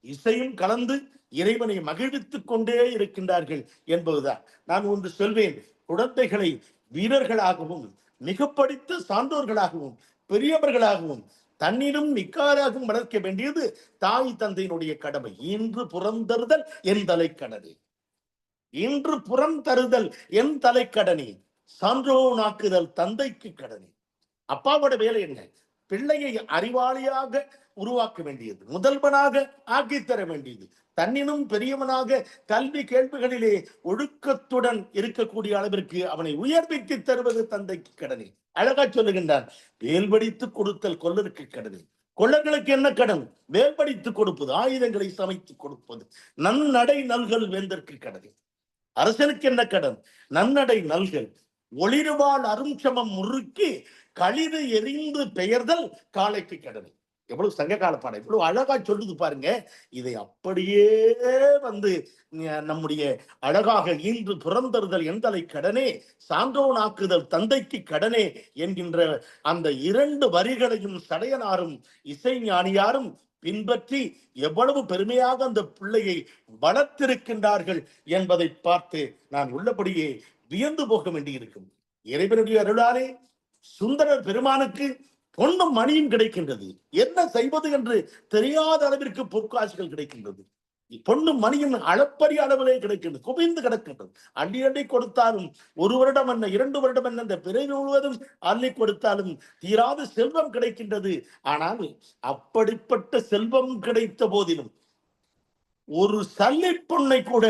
இசையும் கலந்து இறைவனை மகிழ்வித்துக் கொண்டே இருக்கின்றார்கள் என்பதுதான். நான் ஒன்று சொல்வேன், குழந்தைகளை வீரர்களாகவும் மிக படித்த சான்றோர்களாகவும் பெரியவர்களாகவும் தன்னிலும் நிக்காராகவும் வளர்க்க வேண்டியது தாய் தந்தையினுடைய கடமை. இன்று புறந்தருதல் என் தலைக்கடனே, இன்று புறம் தருதல் என் தலைக்கடனே, சான்றோனாக்குதல் தந்தைக்கு கடனே. அப்பாவோட வேலை என்ன? பிள்ளையை அறிவாளியாக உருவாக்க வேண்டியது, முதல்வனாக ஆக்கித்தர வேண்டியது, தன்னினும் பெரியவனாக கல்வி கேள்விகளிலே ஒழுக்கத்துடன் இருக்கக்கூடிய அளவிற்கு அவனை உயர்வித்து தருவது தந்தைக்கு கடனே. அழகா சொல்லுகின்றான், வேல்படித்து கொடுத்தல் கொல்லருக்கு கடனே. கொள்ளர்களுக்கு என்ன கடன்? வேல்படித்து கொடுப்பது, ஆயுதங்களை சமைத்து கொடுப்பது. நன்னடை நல்கள் வேந்தற்கு கடனே. அரசனுக்கு என்ன கடன்? நன்னடை நல்கள். ஒளிர்வாள் அரும்சமம் முறுக்கி களிறு எரிந்து பெயர்தல் காளைக்கு கடனே. எவ்வளவு சங்க கால பாடம், இவ்வளவு அழகா சொல்லுது பாருங்க. இதை அப்படியே நம்முடைய அழகாக இன்று புறந்தறுதல் எந்தலை கடனே, சான்றோனாக்குதல் தந்தைக்கு கடனே என்கின்ற அந்த 2 வரிகளையும் சடையனாரும் இசைஞானியாரும் பின்பற்றி எவ்வளவு பெருமையாக அந்த பிள்ளையை வளர்த்திருக்கின்றார்கள் என்பதை பார்த்து நான் உள்ளபடியே வியந்து போக வேண்டியிருக்கும். இறைவனுடைய அருளாலே சுந்தரர் பெருமானுக்கு பொன்னும் மணியும் கிடைக்கின்றது. என்ன செய்வது என்று தெரியாத அளவிற்கு பொற்காசுகள் கிடைக்கின்றது. பொன்னும் மணியும் அளப்பரிய அளவிலே கிடைக்கின்றது, குவிந்து கிடக்கின்றது. அள்ளி அள்ளி கொடுத்தாலும் 1 வருடம் என்ன 2 வருடம் என்ன இந்த பிறவி முழுவதும் அள்ளி கொடுத்தாலும் தீராத செல்வம் கிடைக்கின்றது. ஆனால் அப்படிப்பட்ட செல்வம் கிடைத்த போதிலும் ஒரு சல்லி பொன்னை கூட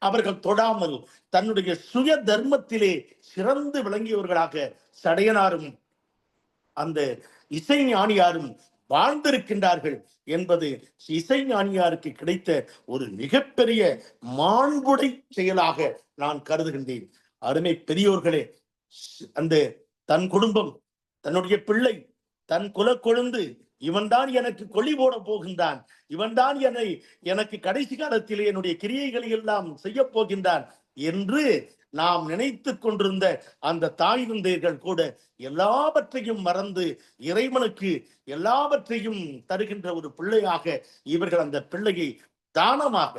அவர்கள் தொடாமல் தன்னுடைய சுய தர்மத்திலே சிறந்து விளங்கியவர்களாக சடையனாரும் அந்த இசை ஞானியாரும் வாழ்ந்திருக்கின்றார்கள் என்பது இசைஞானியாருக்கு கிடைத்த ஒரு மிகப்பெரிய மாண்புடை செயலாக நான் கருதுகின்றேன். அருமை பெரியோர்களே, அந்த தன் குடும்பம், தன்னுடைய பிள்ளை, தன் குலக்கொழுந்து, இவன்தான் எனக்கு கொல்லி போட போகின்றான், இவன்தான் எனக்கு கடைசி காலத்திலே என்னுடைய கிரியைகளை எல்லாம் செய்ய போகின்றான் என்று நாம் நினைத்து கொண்டிருந்த அந்த தாய் தந்தையர்கள் கூட எல்லாவற்றையும் மறந்து இறைவனுக்கு எல்லாவற்றையும் தருகின்ற ஒரு பிள்ளையாக இவர்கள் அந்த பிள்ளையை தானமாக,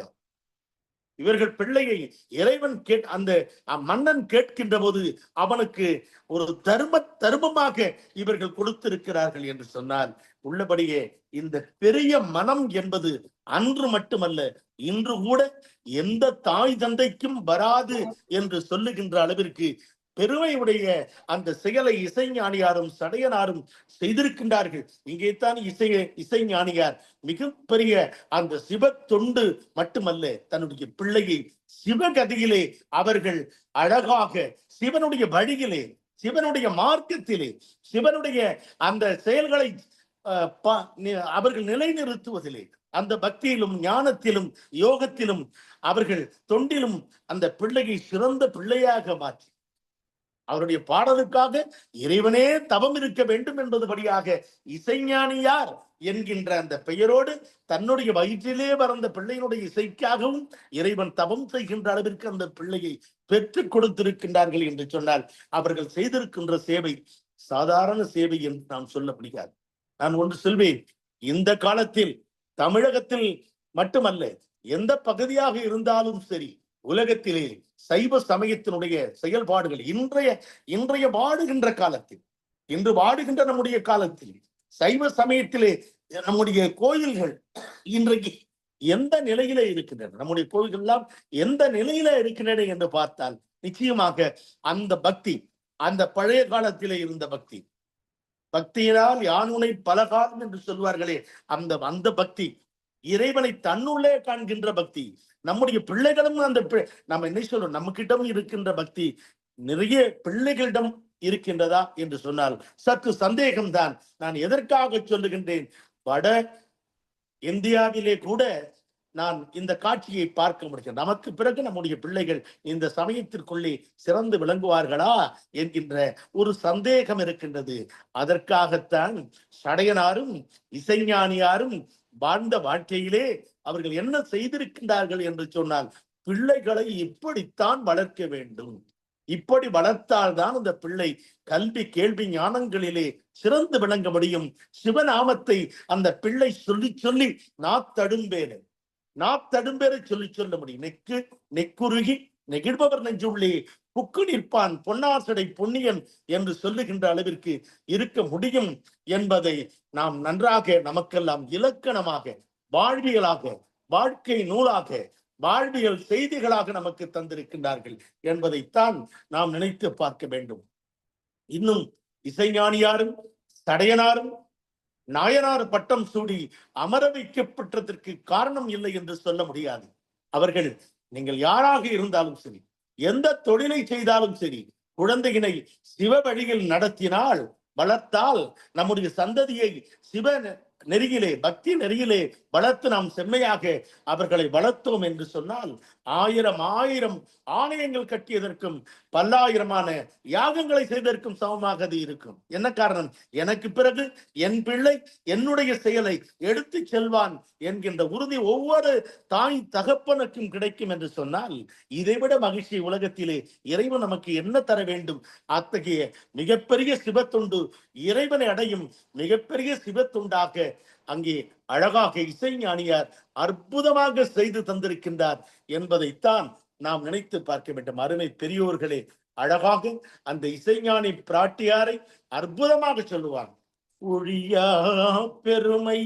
இவர்கள் பிள்ளையை இறைவன் அந்த மன்னன் கேட்கின்ற போது அவனுக்கு ஒரு தர்மமாக இவர்கள் கொடுத்திருக்கிறார்கள் என்று சொன்னால், உள்ளபடியே இந்த பெரிய மனம் என்பது அன்று மட்டுமல்ல, இன்று கூட எந்த தாய் தந்தைக்கும் வராது என்று சொல்லுகின்ற அளவிற்கு பெருமையுடைய அந்த செயலை இசைஞானியாரும் சடையனாரும் செய்திருக்கின்றார்கள். இங்கே தான் இசைஞானியார் மிகப்பெரிய அந்த சிவ தொண்டு மட்டுமல்ல, தன்னுடைய பிள்ளையை சிவகதியிலே அவர்கள் அழகாக சிவனுடைய வழியிலே, சிவனுடைய மார்க்கத்திலே, சிவனுடைய அந்த செயல்களை அவர்கள் நிலைநிறுத்துவதிலே, அந்த பக்தியிலும் ஞானத்திலும் யோகத்திலும் அவர்கள் தொண்டிலும் அந்த பிள்ளையை சிறந்த பிள்ளையாக மாற்றி, அவருடைய பாடலுக்காக இறைவனே தவம் இருக்க வேண்டும் என்பதுபடியாக இசைஞானியார் என்கின்ற அந்த பெயரோடு தன்னுடைய வயிற்றிலே வளர்ந்த பிள்ளையினுடைய இசைக்காகவும் இறைவன் தவம் செய்கின்ற அளவிற்கு அந்த பிள்ளையை பெற்றுக் கொடுத்திருக்கின்றார்கள் என்று சொன்னால், அவர்கள் செய்திருக்கின்ற சேவை சாதாரண சேவை என்று நாம் சொல்ல முடியாது. நான் ஒன்று சொல்வேன், இந்த காலத்தில் தமிழகத்தில் மட்டுமல்ல, எந்த பகுதியாக இருந்தாலும் சரி, உலகத்திலே சைவ சமயத்தினுடைய செயல்பாடுகள் இன்றைய வாடுகின்ற காலத்தில், இன்று வாடுகின்ற நம்முடைய காலத்தில் சைவ சமயத்திலே நம்முடைய கோயில்கள் இன்றைக்கு எந்த நிலையில இருக்கின்றன, நம்முடைய கோயில்கள் எல்லாம் எந்த நிலையில இருக்கின்றன என்று பார்த்தால், நிச்சயமாக அந்த பக்தி, அந்த பழைய காலத்திலே இருந்த பக்தி, பக்தியினால் யானுனை பலகாலம் என்று சொல்வார்களே, அந்த பக்தி, இறைவனை தன்னுள்ளே காண்கின்ற பக்தி, நம்முடைய பிள்ளைகளும் நம்ம என்ன சொல்றோம், நம்ம கிட்டவும் இருக்கின்ற பக்தி நிறைய பிள்ளைகளிடம் இருக்கின்றதா என்று சொன்னால் சற்று சந்தேகம்தான். நான் எதற்காக சொல்லுகின்றேன், வட இந்தியாவிலே கூட நான் இந்த காட்சியை பார்க்க முடியும். நமக்கு பிறகு நம்முடைய பிள்ளைகள் இந்த சமயத்திற்குள்ளே சிறந்து விளங்குவார்களா என்கின்ற ஒரு சந்தேகம் இருக்கின்றது. அதற்காகத்தான் சடையனாரும் இசைஞானியாரும் வாழ்ந்த வாழ்க்கையிலே அவர்கள் என்ன செய்திருக்கின்றார்கள் என்று சொன்னால், பிள்ளைகளை இப்படித்தான் வளர்க்க வேண்டும், இப்படி வளர்த்தால்தான் அந்த பிள்ளை கல்வி கேள்வி ஞானங்களிலே சிறந்து விளங்க முடியும். சிவநாமத்தை அந்த பிள்ளை சொல்லி சொல்லி நாத்தடும்பேரை சொல்ல முடியும். நெக்குருகி நெகிழ்பவர் நெஞ்சுள்ளே புக்கு நிற்பான் பொன்னாசடை பொன்னியன் என்று சொல்லுகின்ற அளவிற்கு இருக்க முடியும் என்பதை நாம் நன்றாக நமக்கெல்லாம் இலக்கணமாக, வாழ்வியலாக, வாழ்க்கை நூலாக, வாழ்வியல் செய்திகளாக நமக்கு தந்திருக்கின்றார்கள் என்பதைத்தான் நாம் நினைத்து பார்க்க வேண்டும். இன்னும் இசைஞானியாரும் சடையனாரும் நாயனார் பட்டம் சூடி அமர வைக்கப்பட்டதற்கு காரணம் இல்லை என்று சொல்ல முடியாது. அவர்கள், நீங்கள் யாராக இருந்தாலும் சரி, எந்த தொழிலை செய்தாலும் சரி, குழந்தையினை சிவ வழியில் நடத்தினால், வளர்த்தால், நம்முடைய சந்ததியை சிவ நெறியிலே, பக்தி நெறியிலே வளர்த்து நாம் செம்மையாக அவர்களை வளர்த்தோம் என்று சொன்னால், ஆயிரம் ஆலயங்கள் கட்டியதற்கும் பல்லாயிரமான யாகங்களை செய்ததற்கும் சமமாக அது இருக்கும். என்ன காரணம்? எனக்கு பிறகு என் பிள்ளை என்னுடைய செயலை எடுத்து செல்வான் என்கின்ற உறுதி ஒவ்வொரு தாய் தகப்பனுக்கும் கிடைக்கும் என்று சொன்னால், இதைவிட மகிழ்ச்சி உலகத்திலே இறைவன் நமக்கு என்ன தர வேண்டும்? அத்தகைய மிகப்பெரிய சிவத்தொண்டு, இறைவனை அடையும் மிகப்பெரிய சிவத்தொண்டாக அங்கே அழகாக இசைஞானியார் அற்புதமாக செய்து தந்திருக்கின்றார் என்பதைத்தான் நாம் நினைத்து பார்க்க வேண்டும். அருமை பெரியோர்களே, அழகாக அந்த இசைஞானி பிராட்டியாரை அற்புதமாக சொல்லுவார். ஒழியா பெருமை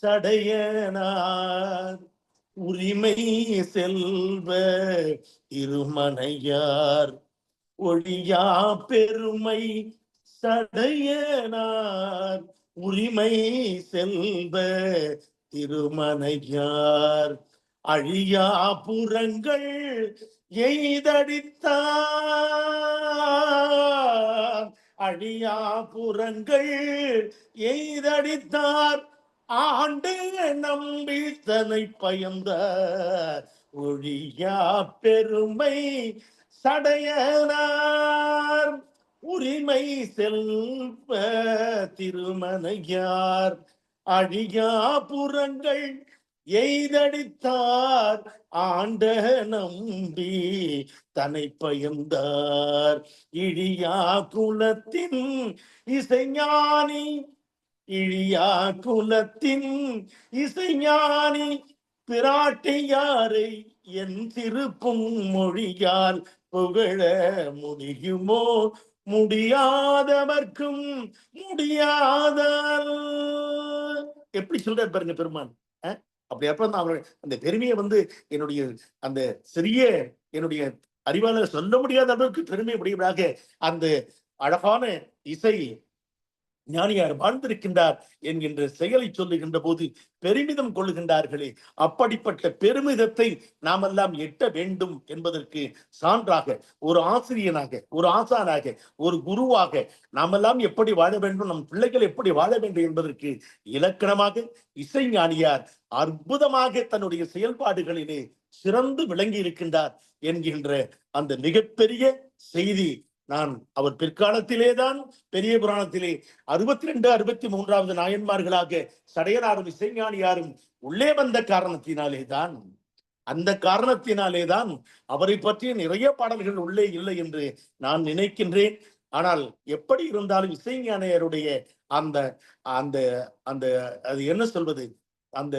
சடையனார் உரிமை செல்வ திருமணையார், ஒழியா பெருமை சடையனார் உரிமை செல்வ திருமணையார், அழியா புறங்கள் எய்தடித்தார் அழியா புறங்கள் எய்தடித்தார் ஆண்டு நம்பி தனை பயந்தார் ஒழியா பெருமை சடையனார் உரிமை செல்வ திருமணையார் அழியா புறங்கள் எய்தடித்தார் ஆண்ட நம்பி தனை பயந்தார் இழியா குலத்தின் இசைஞானி இழியா குலத்தின் இசைஞானி பிராட்டியாரை என் திருப்பும் மொழியால் புகழ முடியுமோ முடியாதவர்க்கும் முடியாத எப்படி சொல்றாரு பாருங்க பெருமான். அப்படி அப்ப அந்த பெருமையை என்னுடைய அந்த சிறிய என்னுடைய அறிவாளர் சொல்ல முடியாத அளவுக்கு பெருமை உடையவராக அந்த அழகான இசை ஞானியார் வாழ்ந்திருக்கின்றார் என்கின்ற செயலை சொல்லுகின்ற போது பெருமிதம் கொள்ளுகின்றார்களே, அப்படிப்பட்ட பெருமிதத்தை நாமெல்லாம் எட்ட வேண்டும் என்பதற்கு சான்றாக ஒரு ஆசிரியனாக, ஒரு ஆசானாக, ஒரு குருவாக நாமெல்லாம் எப்படி வாழ வேண்டும், நம் பிள்ளைகள் எப்படி வாழ வேண்டும் என்பதற்கு இலக்கணமாக இசை ஞானியார் அற்புதமாக தன்னுடைய செயல்பாடுகளிலே சிறந்து விளங்கி இருக்கின்றார் என்கின்ற அந்த மிகப்பெரிய செய்தி நான் அவர் பிற்காலத்திலேதான் பெரிய புராணத்திலே 62, 63வது நாயன்மார்களாக சடையனாரும் இசைஞானியாரும் உள்ளே வந்த காரணத்தினாலேதான், அந்த காரணத்தினாலேதான் அவரை பற்றிய நிறைய பாடல்கள் உள்ளே இல்லை என்று நான் நினைக்கின்றேன். ஆனால் எப்படி இருந்தாலும் இசைஞானியருடைய அந்த அந்த அந்த அது என்ன சொல்வது, அந்த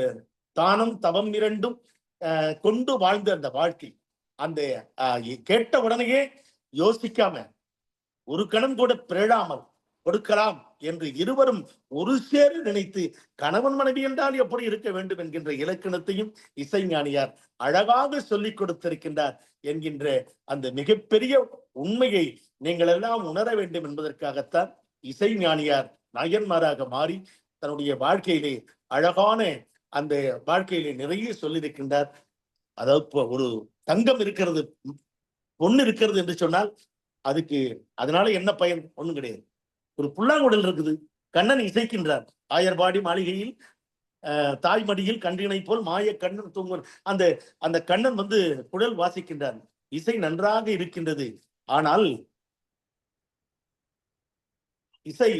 தானம் தவம் இரண்டும் கொண்டு வாழ்ந்த அந்த வாழ்க்கை, அந்த கேட்ட உடனேயே யோசிக்காம ஒரு கணம் கூட பிறழாமல் கொடுக்கலாம் என்று இருவரும் ஒரு சேர நினைத்து கணவன் மனைவி என்றால் எப்படி இருக்க வேண்டும் என்கின்ற இலக்கணத்தையும் இசைஞானியார் அழகாக சொல்லிக் கொடுத்திருக்கின்றார் என்கின்ற அந்த மிகப்பெரிய உண்மையை நீங்கள் எல்லாம் உணர வேண்டும் என்பதற்காகத்தான் இசைஞானியார் நாயன்மாராக மாறி தன்னுடைய வாழ்க்கையிலே அழகான அந்த வாழ்க்கையிலே நிறைய சொல்லியிருக்கின்றார். அதாவது ஒரு தங்கம் இருக்கிறது, பொண்ணு இருக்கிறது என்று சொன்னால் அதுக்கு அதனால என்ன பயன்? ஒண்ணும் கிடையாது. ஒரு புல்லாங்குழல் இருக்குது, கண்ணன் இசைக்கின்றார். ஆயர்பாடி மாளிகையில் தாய்மடியில் கன்றினை போல் மாய கண்ணன் தூங்கும், அந்த அந்த கண்ணன் குழல் வாசிக்கின்றார். இசை நன்றாக இருக்கின்றது. ஆனால் இசை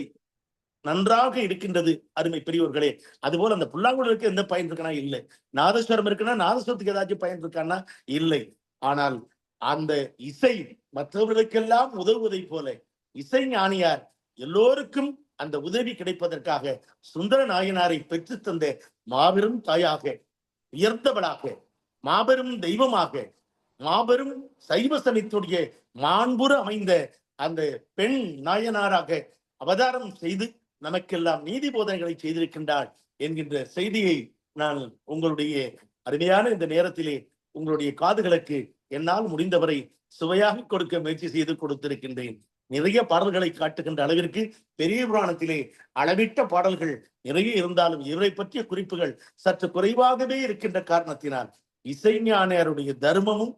நன்றாக இருக்கின்றது அருமை பெரியவர்களே. அதுபோல அந்த புல்லாங்குழலுக்கு எந்த பயன் இருக்குன்னா இல்லை, நாதஸ்வரம் இருக்குன்னா நாதஸ்வரத்துக்கு ஏதாச்சும் பயன் இருக்கான்னா இல்லை. ஆனால் அந்த இசை மற்றவர்களுக்கெல்லாம் உதவுவதை போல இசை ஞானியார் எல்லோருக்கும் அந்த உதவி கிடைப்பதற்காக சுந்தர நாயனாரை பெற்று தந்த மாபெரும் தாயாக, உயர்ந்தவளாக, மாபெரும் தெய்வமாக, மாபெரும் சைவ சமயத்துடைய மாண்புற அமைந்த அந்த பெண் நாயனாராக அவதாரம் செய்து நமக்கெல்லாம் நீதி போதனைகளை செய்திருக்கின்றாள் என்கின்ற செய்தியை நான் உங்களுடைய அருமையான இந்த நேரத்திலே உங்களுடைய காதுகளுக்கு என்னால் முடிந்தவரை சுவையாக கொடுக்க முயற்சி செய்து கொடுத்திருக்கின்றேன். நிறைய பாடல்களை காட்டுகின்ற அளவிற்கு பெரிய புராணத்திலே அளவிட்ட பாடல்கள் நிறைய இருந்தாலும் இவரை பற்றிய குறிப்புகள் சற்று குறைவாகவே இருக்கின்ற காரணத்தினால் இசைஞானியாருடைய தர்மமும்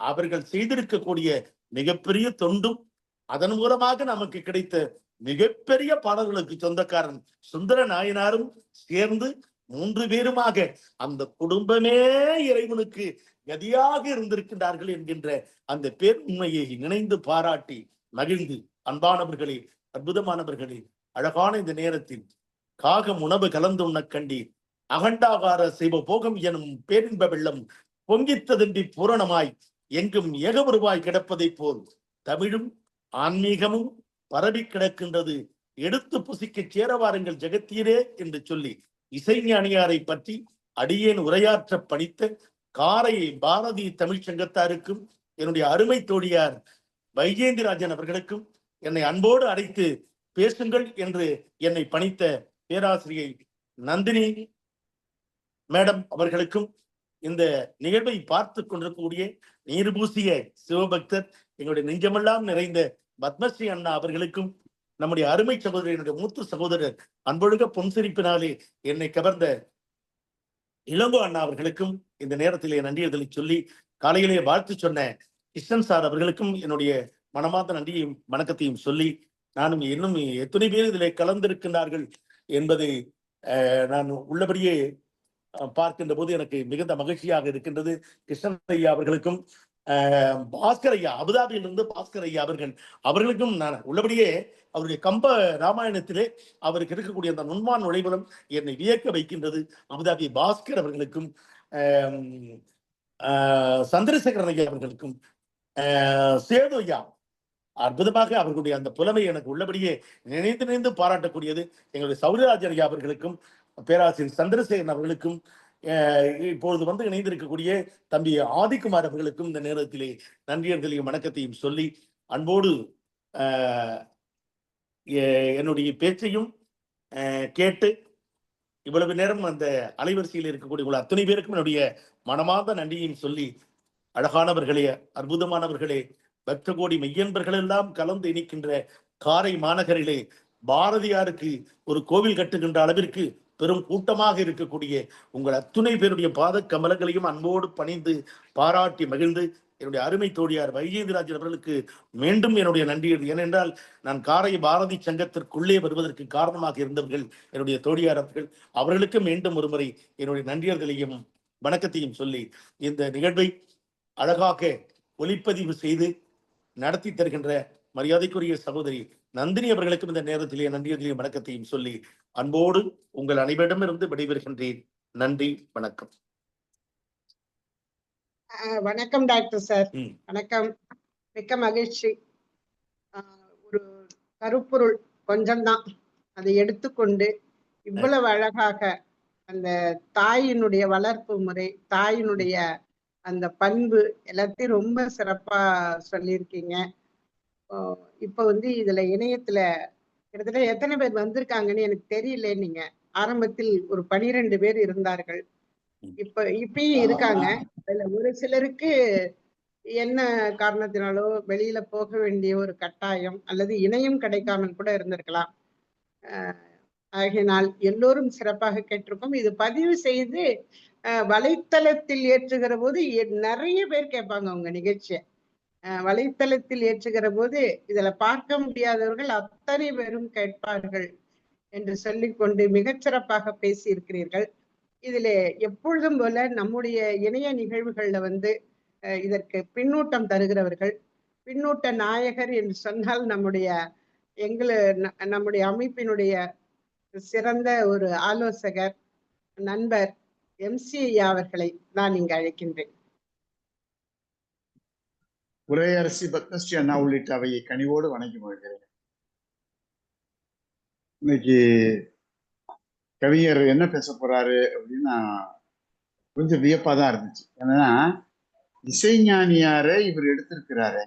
அவர்கள் செய்திருக்கக்கூடிய மிகப்பெரிய தொண்டும் அதன் மூலமாக நமக்கு கிடைத்த மிகப்பெரிய பாடல்களுக்கு சொந்தக்காரன் சுந்தர நாயனாரும் சேர்ந்து 3 பேருமாக அந்த குடும்பமே இறைவனுக்கு கதியாக இருந்திருக்கின்றார்கள் என்கின்ற அந்த பேருண்மையை நினைந்து பாராட்டி மகிழ்ந்து, அன்பானவர்களே, அற்புதமானவர்களே, அழகான இந்த நேரத்தில் காகம் உணவு கலந்து உண்ண கண்டி அகண்டாகார செய்வ போகம் எனும் பேரின்ப வெள்ளம் பொங்கித்ததும்பி பூரணமாய் எங்கும் ஏகபுருவாய் கிடப்பதை போல் தமிழும் ஆன்மீகமும் பரவி கிடக்கின்றது, எடுத்து புசிக்க சேரவாருங்கள் ஜெகத்தீரே என்று சொல்லி இசைஞானியாரை பற்றி அடியேன் உரையாற்ற பணித்த காரை பாரதி தமிழ் சங்கத்தாருக்கும் என்னுடைய அருமை தோழியார் வைஜேந்திராஜன் அவர்களுக்கும் என்னை அன்போடு அழைத்து பேசுங்கள் என்று என்னை பணித்த பேராசிரியை நந்தினி மேடம் அவர்களுக்கும் இந்த நிகழ்வை பார்த்து கொண்டிருக்கக்கூடிய நீர்பூசிய சிவபக்தர் எங்களுடைய நெஞ்சமெல்லாம் நிறைந்த பத்மஸ்ரீ அண்ணா அவர்களுக்கும் நம்முடைய அருமை சகோதரர், என்னுடைய மூத்த சகோதரர், அன்பொழுக பொன்சிரிப்பினாலே என்னை கவர்ந்த இளங்கோ அண்ணா அவர்களுக்கும் இந்த நேரத்திலே நன்றியர்களை சொல்லி, காலையிலே வாழ்த்து சொன்ன கிருஷ்ணன் சார் அவர்களுக்கும் என்னுடைய மனமார்ந்த நன்றியையும் வணக்கத்தையும் சொல்லி, நானும் இன்னும் எத்தனை பேர் இதில் கலந்திருக்கின்றார்கள் என்பதை நான் உள்ளபடியே பார்க்கின்ற போது எனக்கு மிகுந்த மகிழ்ச்சியாக இருக்கின்றது. கிருஷ்ணன் ஐயா அவர்களுக்கும் பாஸ்கர் ஐயா, அபுதாபியிலிருந்து பாஸ்கர் ஐயா அவர்களுக்கும் நான் உள்ளபடியே அவருடைய கம்ப ராமாயணத்திலே அவருக்கு இருக்கக்கூடிய அந்த நுண்மான் நுழைவுலம் என்னை வியக்க வைக்கின்றது. அபுதாபி பாஸ்கர் அவர்களுக்கும் சந்திரசேகரன் ஐயா அவர்களுக்கும் சேது ஐயா அற்புதமாக அவர்களுடைய அந்த புலமை எனக்கு உள்ளபடியே நினைந்து பாராட்டக்கூடியது. எங்களுடைய சௌரியராஜன் ஐயா அவர்களுக்கும் பேராசிரியர் சந்திரசேகரன் அவர்களுக்கும் இப்பொழுது வந்து இணைந்திருக்கக்கூடிய தம்பி ஆதிக்குமார் அவர்களுக்கும் இந்த நேரத்திலே நன்றியர்களையும் வணக்கத்தையும் சொல்லி அன்போடு என்னுடைய பேச்சையும் கேட்டு இவ்வளவு நேரம் அந்த அலைவரிசையில் இருக்கக்கூடிய உள்ள அத்தனை பேருக்கும் என்னுடைய மனமார்ந்த நன்றியையும் சொல்லி, அழகானவர்களே, அற்புதமானவர்களே, பக்த கோடி மெய்யன்பர்கள் எல்லாம் கலந்து இணைக்கின்ற காரை மாநகரிலே பாரதியாருக்கு ஒரு கோவில் கட்டுகின்ற அளவிற்கு பெரும் கூட்டமாக இருக்கக்கூடிய உங்கள் அத்துணை பேருடைய பாத கமலங்களையும் அன்போடு பணிந்து பாராட்டி மகிழ்ந்து என்னுடைய அருமை தோழியார் வைஜெயந்திராஜன் அவர்களுக்கு மீண்டும் என்னுடைய நன்றி. ஏனென்றால் நான் காரை பாரதி சங்கத்திற்குள்ளே வருவதற்கு காரணமாக இருந்தவர்கள் என்னுடைய தோழியார் அவர்களுக்கு மீண்டும் ஒருமுறை என்னுடைய நன்றியர்களையும் வணக்கத்தையும் சொல்லி இந்த நிகழ்வை அழகாக ஒளிப்பதிவு செய்து நடத்தி தருகின்ற மரியாதைக்குரிய சகோதரி நந்தினி அவர்களுக்கும் இந்த நேரத்திலே நன்றியர்களையும் வணக்கத்தையும் சொல்லி அன்போடு உங்கள் அனைவரிடமிருந்து விடைபெறுகின்றேன். நன்றி, வணக்கம். வணக்கம் டாக்டர் சார். வணக்கம். மிக்க மகிழ்ச்சி. ஒரு கருப்பொருள் கொஞ்சம்தான், அதை எடுத்துக்கொண்டு இவ்வளவு அழகாக அந்த தாயினுடைய வளர்ப்பு முறை, தாயினுடைய அந்த பண்பு எல்லாத்தையும் ரொம்ப சிறப்பா சொல்லியிருக்கீங்க. இப்ப வந்து இதுல இணையத்துல கிட்டத்தட்ட எத்தனை பேர் வந்திருக்காங்கன்னு எனக்கு தெரியல. நீங்க ஆரம்பத்தில் ஒரு 12 பேர் இருந்தார்கள், இப்பயும் இருக்காங்க. அதுல ஒரு சிலருக்கு என்ன காரணத்தினாலோ வெளியில போக வேண்டிய ஒரு கட்டாயம் அல்லது இணையம் கிடைக்காமல் கூட இருந்திருக்கலாம். ஆகையினால் எல்லோரும் சிறப்பாக கேட்டிருக்கோம். இது பதிவு செய்து வலைத்தளத்தில் ஏற்றுகிற போது நிறைய பேர் கேட்பாங்க உங்க நிகழ்ச்சியை. வலைத்தளத்தில் ஏற்றுகிற போது இதுல பார்க்க முடியாதவர்கள் அத்தனை பேரும் கேட்பார்கள் என்று சொல்லிக்கொண்டு மிகச்சிறப்பாக பேசி இருக்கிறீர்கள். இதுல எப்பொழுதும் போல நம்முடைய இணைய நிகழ்வுகள்ல வந்து இதற்கு பின்னூட்டம் தருகிறவர்கள், பின்னூட்ட நாயகர் என்று சொன்னால் நம்முடைய அமைப்பினுடைய சிறந்த ஒரு ஆலோசகர் நண்பர் MC ஐயா அவர்களை நான் இங்கு அழைக்கின்றேன். உரையரசி பத்மஸ்ரீ அண்ணா உள்ளிட்ட அவையை கனிவோடு வணங்கி மகிழ்கிறேன். இன்னைக்கு கவிஞர் என்ன பேச போறாரு அப்படின்னா கொஞ்சம் வியப்பாதான் இருந்துச்சு. ஏன்னா இசைஞானியாரை இவர் எடுத்திருக்கிறாரு,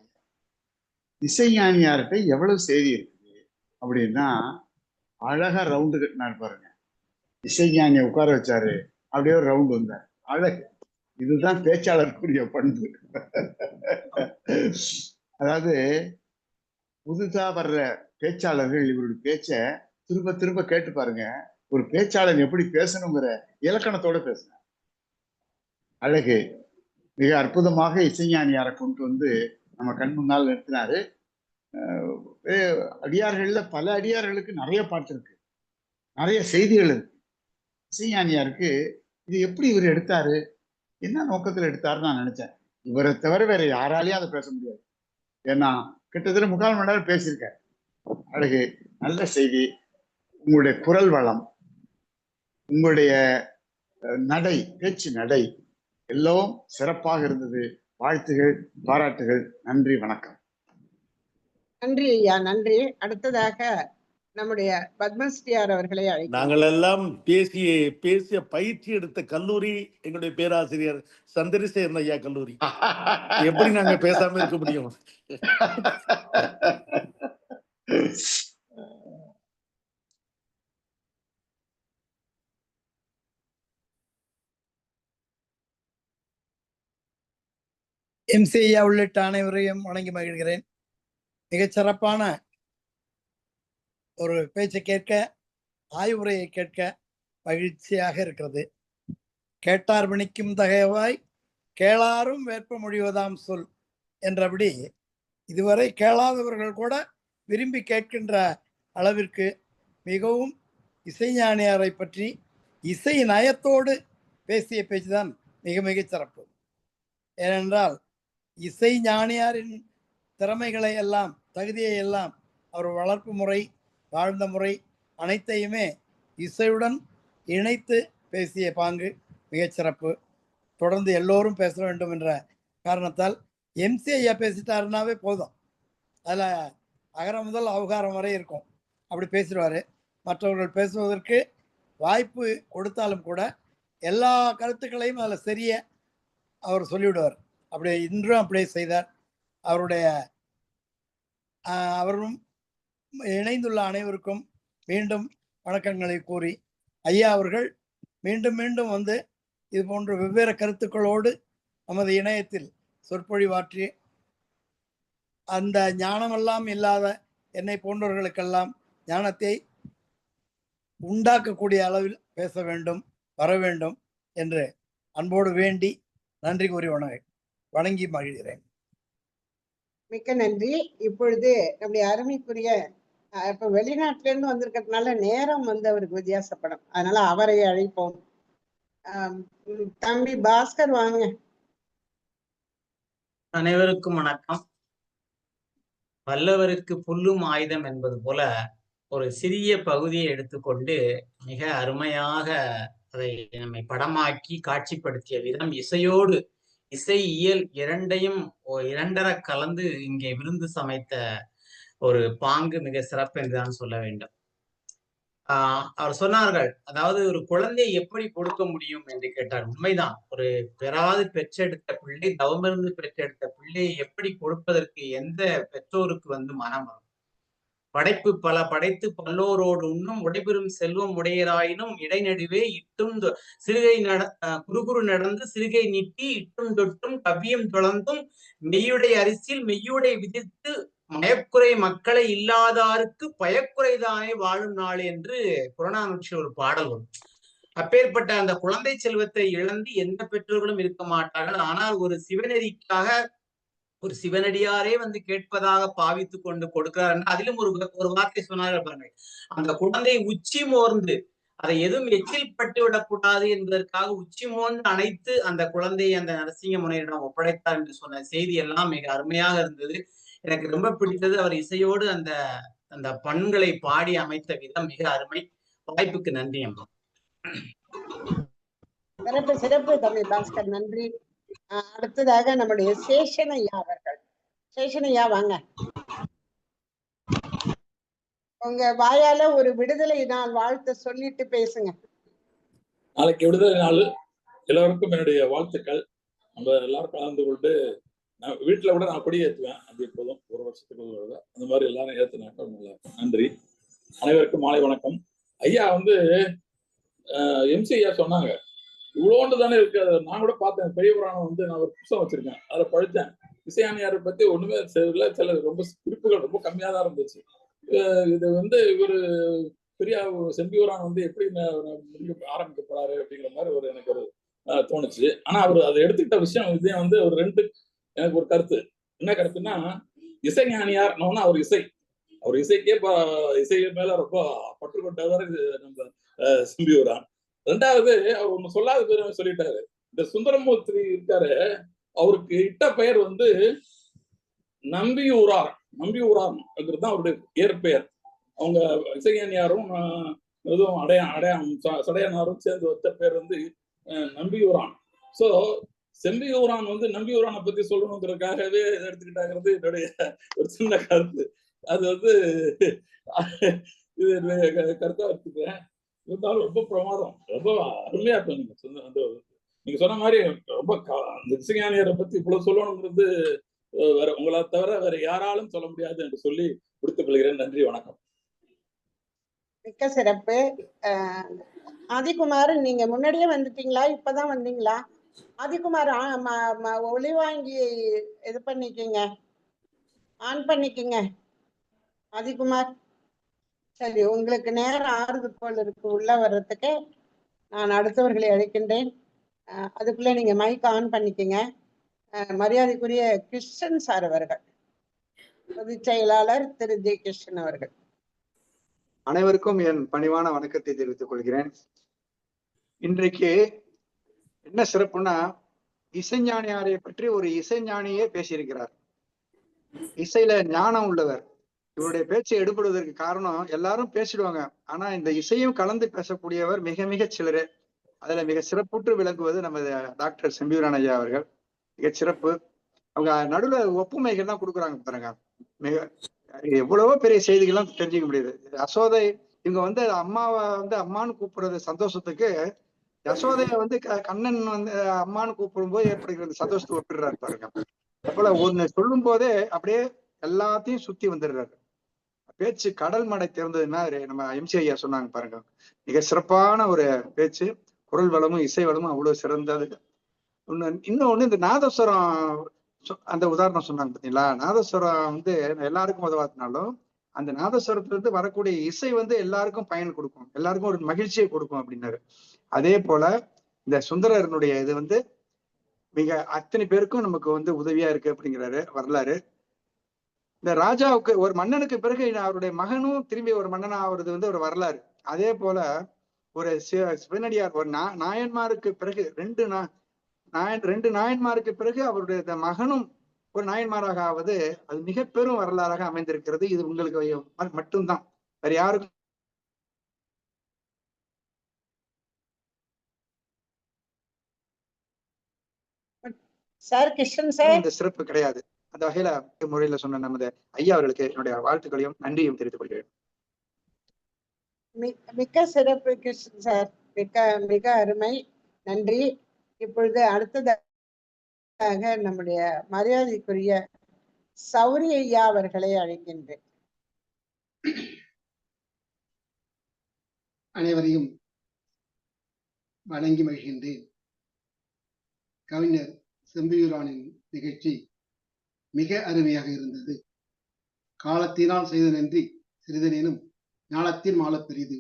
இசைஞானியார்கிட்ட எவ்வளவு செய்தி இருக்குது அப்படின்னா அழகா ரவுண்டு கட்டினாரு பாருங்க. இசைஞானியை உட்கார வச்சாரு, அப்படியே ஒரு ரவுண்டு வந்தார். அழகு. இதுதான் பேச்சாளருக்குரிய பண்பு. அதாவது புதுசா வர்ற பேச்சாளர்கள் இவருடைய பேச்ச திரும்ப திரும்ப கேட்டு பாருங்க. ஒரு பேச்சாளர் எப்படி பேசணுங்கிற இலக்கணத்தோட பேசுறார். அழகு. மிக அற்புதமாக இசைஞானியாரை கொண்டு வந்து நம்ம கண் முன்னால் நிறுத்தினாரு. அடியார்கள்ல பல அடியார்களுக்கு நிறைய பாட்டு இருக்கு, நிறைய செய்திகள் இருக்கு. இசைஞானியாருக்கு இது எப்படி இவர் எடுத்தாரு, என்ன நோக்கத்துல எடுத்தாருன்னு நான் நினைச்சேன். இவரை தவிர வேற யாராலையும் அதை பேச முடியாது. ஏன்னா கிட்டத்தட்ட 3/4 மணி நேரம் பேசியிருக்காரு. அழகு. நல்ல செய்தி. உங்களுடைய குரல் வளம், உங்களுடைய நடை, பேச்சு நடை எல்லாம் சிறப்பாக இருந்தது. வாழ்த்துகள், பாராட்டுகள். நன்றி, வணக்கம். நன்றி ஐயா, நன்றி. அடுத்ததாக நம்முடைய பத்மஸ்ரீயார் அவர்களை அழைக்கிறோம். நாங்கள் எல்லாம் பேசிய பயிற்சி எடுத்த கல்லூரி எங்களுடைய பேராசிரியர் சந்திரசேகரன் ஐயா கல்லூரி. எப்படி நாங்க பேசாம இருக்க முடியும்? MC ஐயா உள்ளிட்ட அனைவரையும் வணங்கி மகிழ்கிறேன். மிகச் சிறப்பான ஒரு பேச்சை கேட்க, ஆய்வுரையை கேட்க மகிழ்ச்சியாக இருக்கிறது. கேட்டார் பணிக்கும் தகைவாய் கேளாரும் வேற்ப மொழிவதாம் சொல் என்றபடி இதுவரை கேளாதவர்கள் கூட விரும்பி கேட்கின்ற அளவிற்கு மிகவும் இசைஞானியாரை பற்றி இசை நயத்தோடு பேசிய பேச்சு தான் மிக மிக சிறப்பு. ஏனென்றால் இசை ஞானியாரின் திறமைகளை எல்லாம், தகுதியை எல்லாம், அவர் வளர்ப்பு முறை, வாழ்ந்த முறை அனைத்தையுமே இசையுடன் இணைத்து பேசிய பாங்கு மிகச்சிறப்பு. தொடர்ந்து எல்லோரும் பேச வேண்டும் என்ற காரணத்தால் எம்சி ஐயா பேசிட்டாருனாவே போதும், அதில் அகரம் முதல் அவகாரம் வரை இருக்கும், அப்படி பேசிடுவார். மற்றவர்கள் பேசுவதற்கு வாய்ப்பு கொடுத்தாலும் கூட எல்லா கருத்துக்களையும் அதில் சரிய அவர் சொல்லிவிடுவார். அப்படி இன்றும் அப்படியே செய்தார். அவரும் இணைந்துள்ள அனைவருக்கும் மீண்டும் வணக்கங்களை கூறி, ஐயா அவர்கள் மீண்டும் மீண்டும் வந்து இது போன்ற வெவ்வேறு கருத்துக்களோடு நமது இணையத்தில் சொற்பொழிவாற்றி அந்த ஞானமெல்லாம் இல்லாத என்னை போன்றவர்களுக்கெல்லாம் ஞானத்தை உண்டாக்கக்கூடிய அளவில் பேச வேண்டும், வர வேண்டும் என்று அன்போடு வேண்டி நன்றி கூறி வணங்கி மகிழ்கிறேன். மிக்க நன்றி. இப்பொழுது நம்முடைய அருமைக்குரிய இப்ப வெளிநாட்டுல இருந்து வந்திருக்கிறதுனால நேரம் வந்து அவருக்கு வித்தியாசப்படும், அதனால அவரை அழைப்போம். தம்பி பாஸ்கர் வாங்க. அனைவருக்கும் வணக்கம். வல்லவருக்கு புல்லும் ஆயுதம் என்பது போல ஒரு சிறிய பகுதியை எடுத்துக்கொண்டு மிக அருமையாக அதை நம்மை படமாக்கி காட்சிப்படுத்திய விதம், இசையோடு இசை இயல் இரண்டையும் இரண்டர கலந்து இங்கே விருந்து சமைத்த ஒரு பாங்கு மிக சிறப்பு என்றுதான் சொல்ல வேண்டும். அவர் சொன்னார்கள், அதாவது ஒரு குழந்தையை எப்படி கொடுக்க முடியும் என்று கேட்டார். உண்மைதான். ஒரு பெறாது பெற்றெடுத்த பிள்ளை, தவமிருந்து பெற்றெடுத்த பிள்ளையை எப்படி கொடுப்பதற்கு எந்த பெற்றோருக்கு மனம் வரும்? படைப்பு பல படைத்து பல்லோரோடு உண்ணும் உடைபெறும் செல்வம் உடையராயினும் இடைநடுவே இட்டும் சிறுகை குறுகுறு நடந்து சிறுகை நீட்டி இட்டும் தொட்டும் கவ்வியம் தொடர்ந்தும் மெய்யுடைய அரிசியில் மெய்யுடை விதித்து மயக்குறை மக்களை இல்லாதாருக்கு பயக்குறைதானே வாழும் நாள் என்று புறநானூற்றில் ஒரு பாடல் வரும். அப்பேற்பட்ட அந்த குழந்தை செல்வத்தை இழந்து எந்த பெற்றோர்களும் இருக்க மாட்டார்கள். ஆனால் ஒரு சிவநெறிக்காக ஒரு சிவனடியாரே கேட்பதாக பாவித்து கொண்டு கொடுக்கிறார். அதிலும் ஒரு வார்த்தை சொன்னார்கள் பாருங்கள், அந்த குழந்தை உச்சி மோர்ந்து அதை எதுவும் எச்சில் பட்டு விடக்கூடாது என்பதற்காக உச்சி மோர்ந்து அணைத்து அந்த குழந்தையை அந்த நரசிங்க முனையிடம் ஒப்படைத்தார் என்று சொன்ன செய்தி எல்லாம் மிக அருமையாக இருந்தது. எனக்கு ரொம்ப பிடித்தது அவர் இசையோடு அந்த அந்த பண்களை பாடி அமைத்த விதம் மிக அருமை. வாய்ப்புக்கு நன்றி அம்மா. சிறப்பு சிறப்பு தம்பி பாஸ்கர், நன்றி. அடுத்ததாக நம்முடைய சேஷனையா அவர்கள். சேஷனையா வாங்க. உங்க வாயால ஒரு விடுதலை நாள் வாழ்த்து சொல்லிட்டு பேசுங்க. நாளைக்கு விடுதலை நாள், எல்லோருக்கும் என்னுடைய வாழ்த்துக்கள். நம்ம எல்லாரும் கலந்து கொண்டு வீட்டுல கூட நான் கொடி ஏற்றுவேன், அது எப்போதும் ஒரு வருஷத்துக்கு ஒரு அந்த மாதிரி எல்லாரும் ஏத்துனாக்க நல்லா. நன்றி. அனைவருக்கும் மாலை வணக்கம். ஐயா எம்சி ஐயா சொன்னாங்க, இவ்வளோண்டு தானே இருக்கு. அதை நான் கூட பார்த்தேன், பெரிய புராணம் நான் ஒரு புத்தகம் வச்சிருக்கேன், அதை படித்தேன். இசைஞானியாரை பத்தி ஒண்ணுமே சில ரொம்ப குறிப்புகள் ரொம்ப கம்மியா தான் இருந்துச்சு. இது இவர் பெரிய செம்பியூரான் எப்படி ஆரம்பிக்க போறாரு அப்படிங்கிற மாதிரி எனக்கு ஒரு தோணுச்சு. ஆனா அவர் அதை எடுத்துக்கிட்ட விஷயம் இதே ஒரு ரெண்டு எனக்கு ஒரு கருத்து. என்ன கருத்துன்னா, இசைஞானியார் அவர் அவர் இசைக்கே இசை மேல ரொம்ப பற்று கொண்டவர் நம்ம செம்பியூரான். ரெண்டாவது அவர் ஒண்ணு சொல்லாத பேர் சொல்லிட்டாரு. இந்த சுந்தரமூர்த்தி இருக்காரு, அவருக்கு இட்ட பெயர் நம்பியூரார். நம்பியூரார் தான் அவருடைய இயற்பெயர். அவங்க இசைஞானியாரும் எதுவும் சடையனாரும் சேர்ந்து வச்ச பேர் நம்பியூரான். சோ செம்பியூரான் நம்பியூரானை பத்தி சொல்லணுங்கிறதுக்காகவே எடுத்துக்கிட்டாங்கிறது என்னுடைய ஒரு சின்ன கருத்து. அது இது கருத்தா எடுத்துக்கிறேன். இருந்தாலும் ரொம்ப பிரமாதம், ரொம்ப அருமையா இருக்கும். நீங்க சொன்ன மாதிரி ரொம்ப அந்த இசைஞானியரை பத்தி இவ்வளவு சொல்லணுங்கிறது வேற உங்களை தவிர வேற யாராலும் சொல்ல முடியாது என்று சொல்லி முடித்துக் கொள்கிறேன். நன்றி, வணக்கம். மிக்க சிறப்பு. ஆதிகுமார், நீங்க முன்னாடியே வந்துட்டீங்களா, இப்பதான் வந்தீங்களா? ஆதிகுமார், ஒளி வாங்கி இது பண்ணிக்கீங்க, ஆன் பண்ணிக்கீங்க ஆதிகுமார். சரி, உங்களுக்கு நேரம் ஆறுது போல் இருக்கு உள்ள வர்றதுக்கு. நான் அடுத்தவர்களை அழைக்கின்றேன். அதுக்குள்ள நீங்க மைக் ஆன் பண்ணிக்கங்க. மரியாதைக்குரிய கிருஷ்ணன் சார் அவர்கள். பொதுச் செயலாளர் திரு ஜெயகிருஷ்ணன் அவர்கள். அனைவருக்கும் என் பணிவான வணக்கத்தை தெரிவித்துக் கொள்கிறேன். இன்றைக்கு என்ன சிறப்புன்னா, இசைஞானியாரை பற்றி ஒரு இசைஞானியே பேசியிருக்கிறார். இசையில ஞானம் உள்ளவர். இவருடைய பேச்சை எடுபடுவதற்கு காரணம், எல்லாரும் பேசிடுவாங்க, ஆனா இந்த இசையும் கலந்து பேசக்கூடியவர் மிக மிக சிலரே. அதுல மிக சிறப்புற்று விளங்குவது நமது டாக்டர் செம்பியூரான் ஐயா அவர்கள். மிக சிறப்பு. அவங்க நடுவுல ஒப்புமைகள்லாம் கொடுக்குறாங்க பாருங்க. மிக எவ்வளவோ பெரிய செய்திகள்லாம் தெரிஞ்சுக்க முடியுது. யசோதை இவங்க வந்து அம்மாவை வந்து அம்மான்னு கூப்பிடுறது சந்தோஷத்துக்கு, யசோதைய வந்து கண்ணன் வந்து அம்மான்னு கூப்பிடும் போது ஏற்படுகிற சந்தோஷத்தை ஒப்பிடுறாரு பாருங்க. போல ஒண்ணு சொல்லும் போதே அப்படியே எல்லாத்தையும் சுத்தி வந்துடுறாரு. பேச்சு கடல் மடை திறந்ததுன்னா நம்ம எம்சி ஐயா சொன்னாங்க பாருங்க. மிக சிறப்பான ஒரு பேச்சு. குரல் வளமும் இசை வளமும் அவ்வளவு சிறந்தது. இன்னொன்னு இந்த நாதஸ்வரம் அந்த உதாரணம் சொன்னாங்க பார்த்தீங்களா. நாதஸ்வரம் வந்து எல்லாருக்கும் உதவாத்தினாலும் அந்த நாதஸ்வரத்துல இருந்து வரக்கூடிய இசை வந்து எல்லாருக்கும் பயன் கொடுக்கும், எல்லாருக்கும் ஒரு மகிழ்ச்சியை கொடுக்கும் அப்படின்னாரு. அதே போல இந்த சுந்தரனுடைய இது வந்து மிக அத்தனை பேருக்கும் நமக்கு வந்து உதவியா இருக்கு அப்படிங்கிறாரு வரலாறு. இந்த ராஜாவுக்கு ஒரு மன்னனுக்கு பிறகு அவருடைய மகனும் திரும்பி ஒரு மன்னனா ஆகுறது வந்து ஒரு வரலாறு. அதே போல ஒரு சிவனடியார் ஒரு நாயன்மாருக்கு பிறகு ரெண்டு நாயன்மாருக்கு பிறகு அவருடைய மகனும் ஒரு நாயன்மாராக ஆவது அது மிக பெரும் வரலாறாக அமைந்திருக்கிறது. இது உங்களுக்கு மட்டும்தான், வேற யாருக்கும் சார் கிருஷ்ணன் சார் இந்த சிறப்பு கிடையாது. அந்த வகையில முறையில சொன்ன நமது ஐயா அவர்களுக்கு என்னுடைய வாழ்த்துக்களையும் நன்றியும் தெரிவித்துக் கொள்கிறேன். மிக்க சிறப்பு கிருஷ்ணன் சார், மிக மிக அருமை, நன்றி. இப்பொழுது அடுத்ததாக நம்முடைய மரியாதைக்குரிய சௌரி ஐயா அவர்களை அழைக்கின்றேன். அனைவரையும் வணங்கி மகிழ்கின்றேன். கவிஞர் செம்பியூரானின் நிகழ்ச்சி மிக அருமையாக இருந்தது. காலத்தினால் செய்த நன்றி சிறிதனேனும் ஞானத்தில் மாலை பெரிது,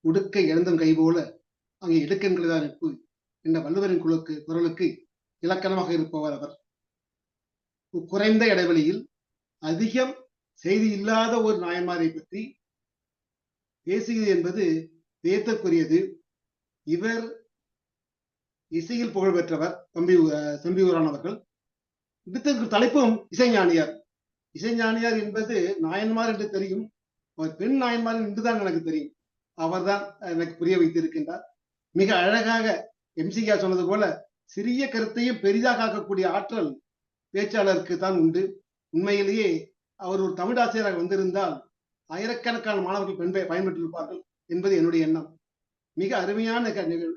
உடுக்கை இழந்தும் கை போல அங்கே இடுக்கண்களதான் நட்பு என்ற வள்ளுவரின் குரலுக்கு இலக்கணமாக இருப்பவர் அவர். குறைந்த இடைவெளியில் அதிகம் செய்தி இல்லாத ஒரு நாயன்மாரை பற்றி பேசுகிறது என்பது வியத்தற்குரியது. இவர் இசையில் புகழ் பெற்றவர் செம்பியூரான் அவர்கள். அடுத்த தலைப்பும் இசைஞானியார். இசைஞானியார் என்பது நாயன்மார் என்று தெரியும், அவர் பெண் நாயன்மார் என்றுதான் எனக்கு தெரியும். அவர்தான் எனக்கு புரிய வைத்திருக்கின்றார். மிக அழகாக எம்சிகா சொன்னது போல சிறிய கருத்தையும் பெரிதாக ஆக்கக்கூடிய ஆற்றல் பேச்சாளருக்கு தான் உண்டு. உண்மையிலேயே அவர் ஒரு தமிழாசிரியராக வந்திருந்தால் ஆயிரக்கணக்கான மாணவர்கள் பயன்பெற்றிருப்பார்கள் என்பது என்னுடைய எண்ணம். மிக அருமையான நிகழ்வு.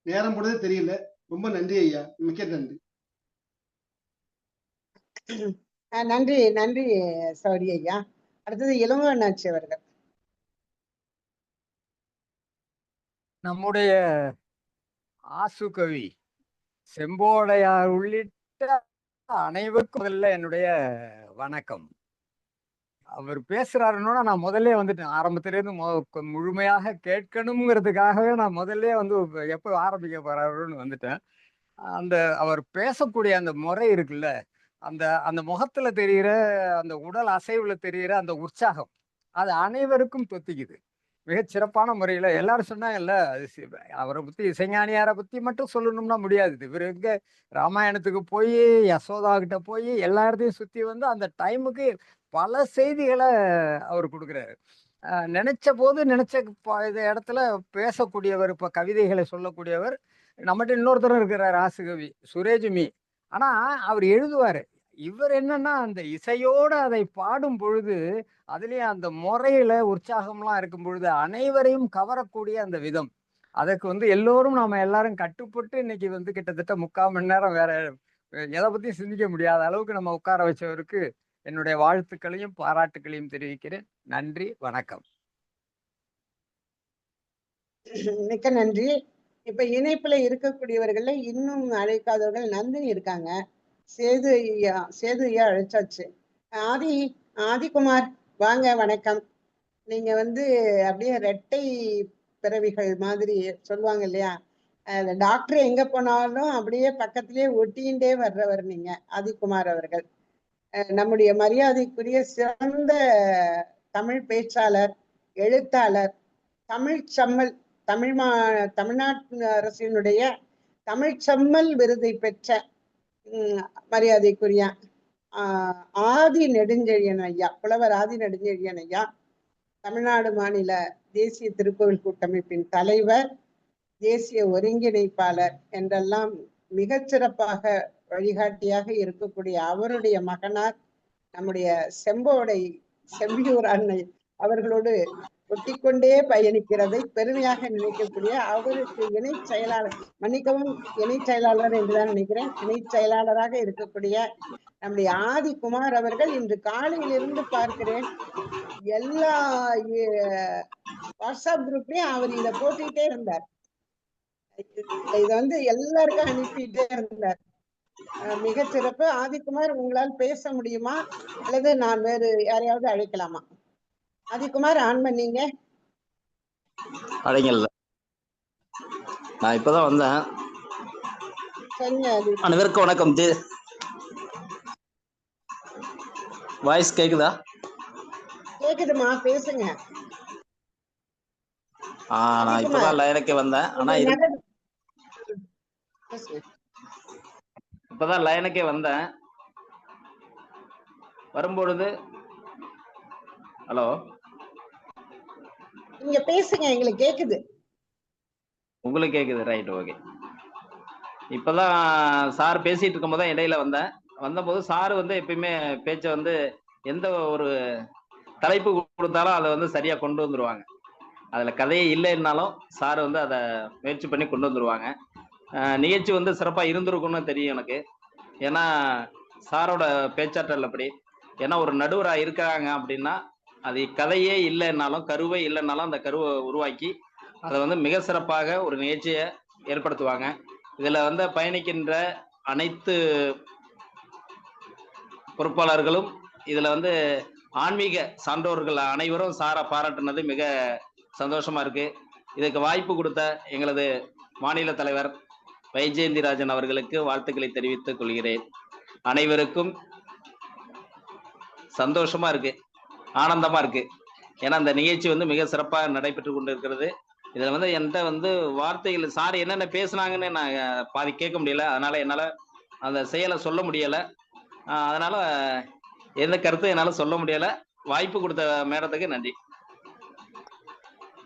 நேரம் போனதே தெரியல. ரொம்ப நன்றி ஐயா, மிக்க நன்றி. நன்றி நன்றி சௌரி ஐயா. அடுத்தது இளங்கோவண்ணாச்சி அவர்கள். நம்முடைய ஆசு கவி செம்போடையார் உள்ளிட்ட அனைவருக்கும் முதல்ல என்னுடைய வணக்கம். அவர் பேசுறாருன்னா நான் முதல்ல வந்துட்டேன். ஆரம்பத்திலேருந்து முழுமையாக கேட்கணுங்கிறதுக்காகவே நான் முதல்ல வந்து எப்போ ஆரம்பிக்க போறாருன்னு வந்துட்டேன். அந்த அவர் பேசக்கூடிய அந்த முறை இருக்குல்ல, அந்த அந்த முகத்துல தெரிகிற அந்த உடல் அசைவுல தெரிகிற அந்த உற்சாகம், அது அனைவருக்கும் தொத்திக்குது. மிகச் சிறப்பான முறையில எல்லாரும் சொன்னாங்கல்ல, அவரை பத்தி இசைஞானியாரை பத்தி மட்டும் சொல்லணும்னா முடியாது. இவர் எங்க ராமாயணத்துக்கு போய் யசோதா கிட்ட போய் எல்லா இடத்தையும் சுத்தி வந்து அந்த டைமுக்கு பல செய்திகளை அவர் கொடுக்குறாரு. நினைச்ச போது நினைச்ச இடத்துல பேசக்கூடியவர், இப்ப கவிதைகளை சொல்லக்கூடியவர். நம்மகிட்ட இன்னொருத்தரும் இருக்கிறார் ஆசுகவி சுரேஜுமி. ஆனா அவர் எழுதுவாரு. இவர் என்னன்னா அந்த இசையோடு அதை பாடும் பொழுது அதுலயும் அந்த முறையில உற்சாகம்லாம் இருக்கும் பொழுது அனைவரையும் கவரக்கூடிய அந்த விதம், அதுக்கு வந்து எல்லோரும் நாம எல்லாரும் கட்டுப்பட்டு இன்னைக்கு வந்து கிட்டத்தட்ட 3/4 மணி நேரம் வேற எதை பத்தியும் சிந்திக்க முடியாத அளவுக்கு நம்ம உட்கார வச்சவருக்கு என்னுடைய வாழ்த்துக்களையும் பாராட்டுகளையும் தெரிவிக்கிறேன். நன்றி, வணக்கம். மிக்க நன்றி. இப்ப இணைப்புல இருக்கக்கூடியவர்கள்ல இன்னும் அழைக்காதவர்கள் நந்தினி இருக்காங்க. சேது ஐயா அழைச்சாச்சு. ஆதிகுமார் வாங்க, வணக்கம். நீங்க வந்து அப்படியே ரெட்டை பிறவிகள் மாதிரி சொல்லுவாங்க இல்லையா, டாக்டர் எங்க போனாலும் அப்படியே பக்கத்திலேயே ஒட்டிகிட்டே வர்றவர் நீங்க, ஆதிகுமார் அவர்கள். நம்முடைய மரியாதைக்குரிய சிறந்த தமிழ் பேச்சாளர், எழுத்தாளர், தமிழ்ச்சம்மல், தமிழ்நாட்டு அரசினுடைய தமிழ்ச்சம்மல் விருதை பெற்ற மரியாதைக்குரிய ஆதி நெடுஞ்செழியன் ஐயா, புலவர் ஆதி நெடுஞ்செழியன் ஐயா, தமிழ்நாடு மாநில தேசிய திருக்கோவில் கூட்டமைப்பின் தலைவர், தேசிய ஒருங்கிணைப்பாளர் என்றெல்லாம் மிகச்சிறப்பாக வழிகாட்டியாக இருக்கக்கூடிய அவருடைய மகனார் நம்முடைய செம்பியூர் அன்னை அவர்களோடு ஒட்டிக்கொண்டே பயணிக்கிறதை பெருமையாக நினைக்கக்கூடிய அவருக்கு இணை செயலாளர், மன்னிக்கவும் இணை செயலாளர் என்றுதான் நினைக்கிறேன், இணை செயலாளராக இருக்கக்கூடிய நம்முடைய ஆதிகுமார் அவர்கள் இன்று காலையிலிருந்து பார்க்கிறேன் எல்லா வாட்ஸ்அப் குரூப்லயும் அவர் இதை போட்டுக்கிட்டே இருந்தார். இதை எல்லாருக்கும் அனுப்பிட்டே இருந்தார். மிகச்சிறப்பு. ஆதிகுமார், உங்களால் பேச முடியுமா அல்லது நான் வேறு யாரையாவது அழைக்கலாமா? ஆதிகுமார் ஆன் பண்ணீங்க. அழைங்கல்ல, நான் இப்பதான் வந்தேன். அனைவருக்கும் வணக்கம். வாய்ஸ் கேக்குதா? கேக்குதுமா, பேசுங்க. நான் இப்பதான் லைனுக்கு வந்தேன். ஆனா இப்பதான் லைனுக்கே வந்தேன். வரும்பொழுது ஹலோ, நீங்க பேசுங்க, எங்களுக்கு கேக்குது. உங்களுக்கு கேக்குது, ரைட், ஓகே. இப்பதான் சார் பேசிட்டு இருக்கும் போது இடையில வந்தபோது சார் எப்பயுமே பேச்ச எந்த ஒரு தலைப்பு கொடுத்தாலும் அதை சரியா கொண்டு வந்துருவாங்க. அதுல கதையே இல்லைன்னாலும் சார் அதை முயற்சி பண்ணி கொண்டு வந்துருவாங்க. நிகழ்ச்சி சிறப்பா இருந்திருக்கும்னு தெரியும் எனக்கு. ஏன்னா சாரோட பேச்சாற்றல் அப்படி. ஏன்னா ஒரு நடுவரா இருக்காங்க அப்படின்னா அது கதையே இல்லைன்னாலும், கருவே இல்லைன்னாலும் அந்த கருவை உருவாக்கி அதை மிக சிறப்பாக ஒரு நிகழ்ச்சியை ஏற்படுத்துவாங்க. இதுல பயணிக்கின்ற அனைத்து பொறுப்பாளர்களும் இதுல ஆன்மீக சான்றோர்கள் அனைவரும் சாரை பாராட்டுனது மிக சந்தோஷமா இருக்கு. இதுக்கு வாய்ப்பு கொடுத்த எங்களது மாநில தலைவர் வைஜெயந்திராஜன் அவர்களுக்கு வாழ்த்துக்களை தெரிவித்துக் கொள்கிறேன். அனைவருக்கும் சந்தோஷமா இருக்கு, ஆனந்தமா இருக்கு. ஏன்னா அந்த நிகழ்ச்சி மிக சிறப்பாக நடைபெற்று கொண்டிருக்கிறது. இதுல என்கிட்ட வார்த்தைகள் சார் என்னென்ன பேசுனாங்கன்னு நான் பாதி கேட்க முடியல. அதனால என்னால அந்த செயலை சொல்ல முடியல. அதனால எந்த கருத்து என்னால சொல்ல முடியல. வாய்ப்பு கொடுத்த மேடத்துக்கு நன்றி.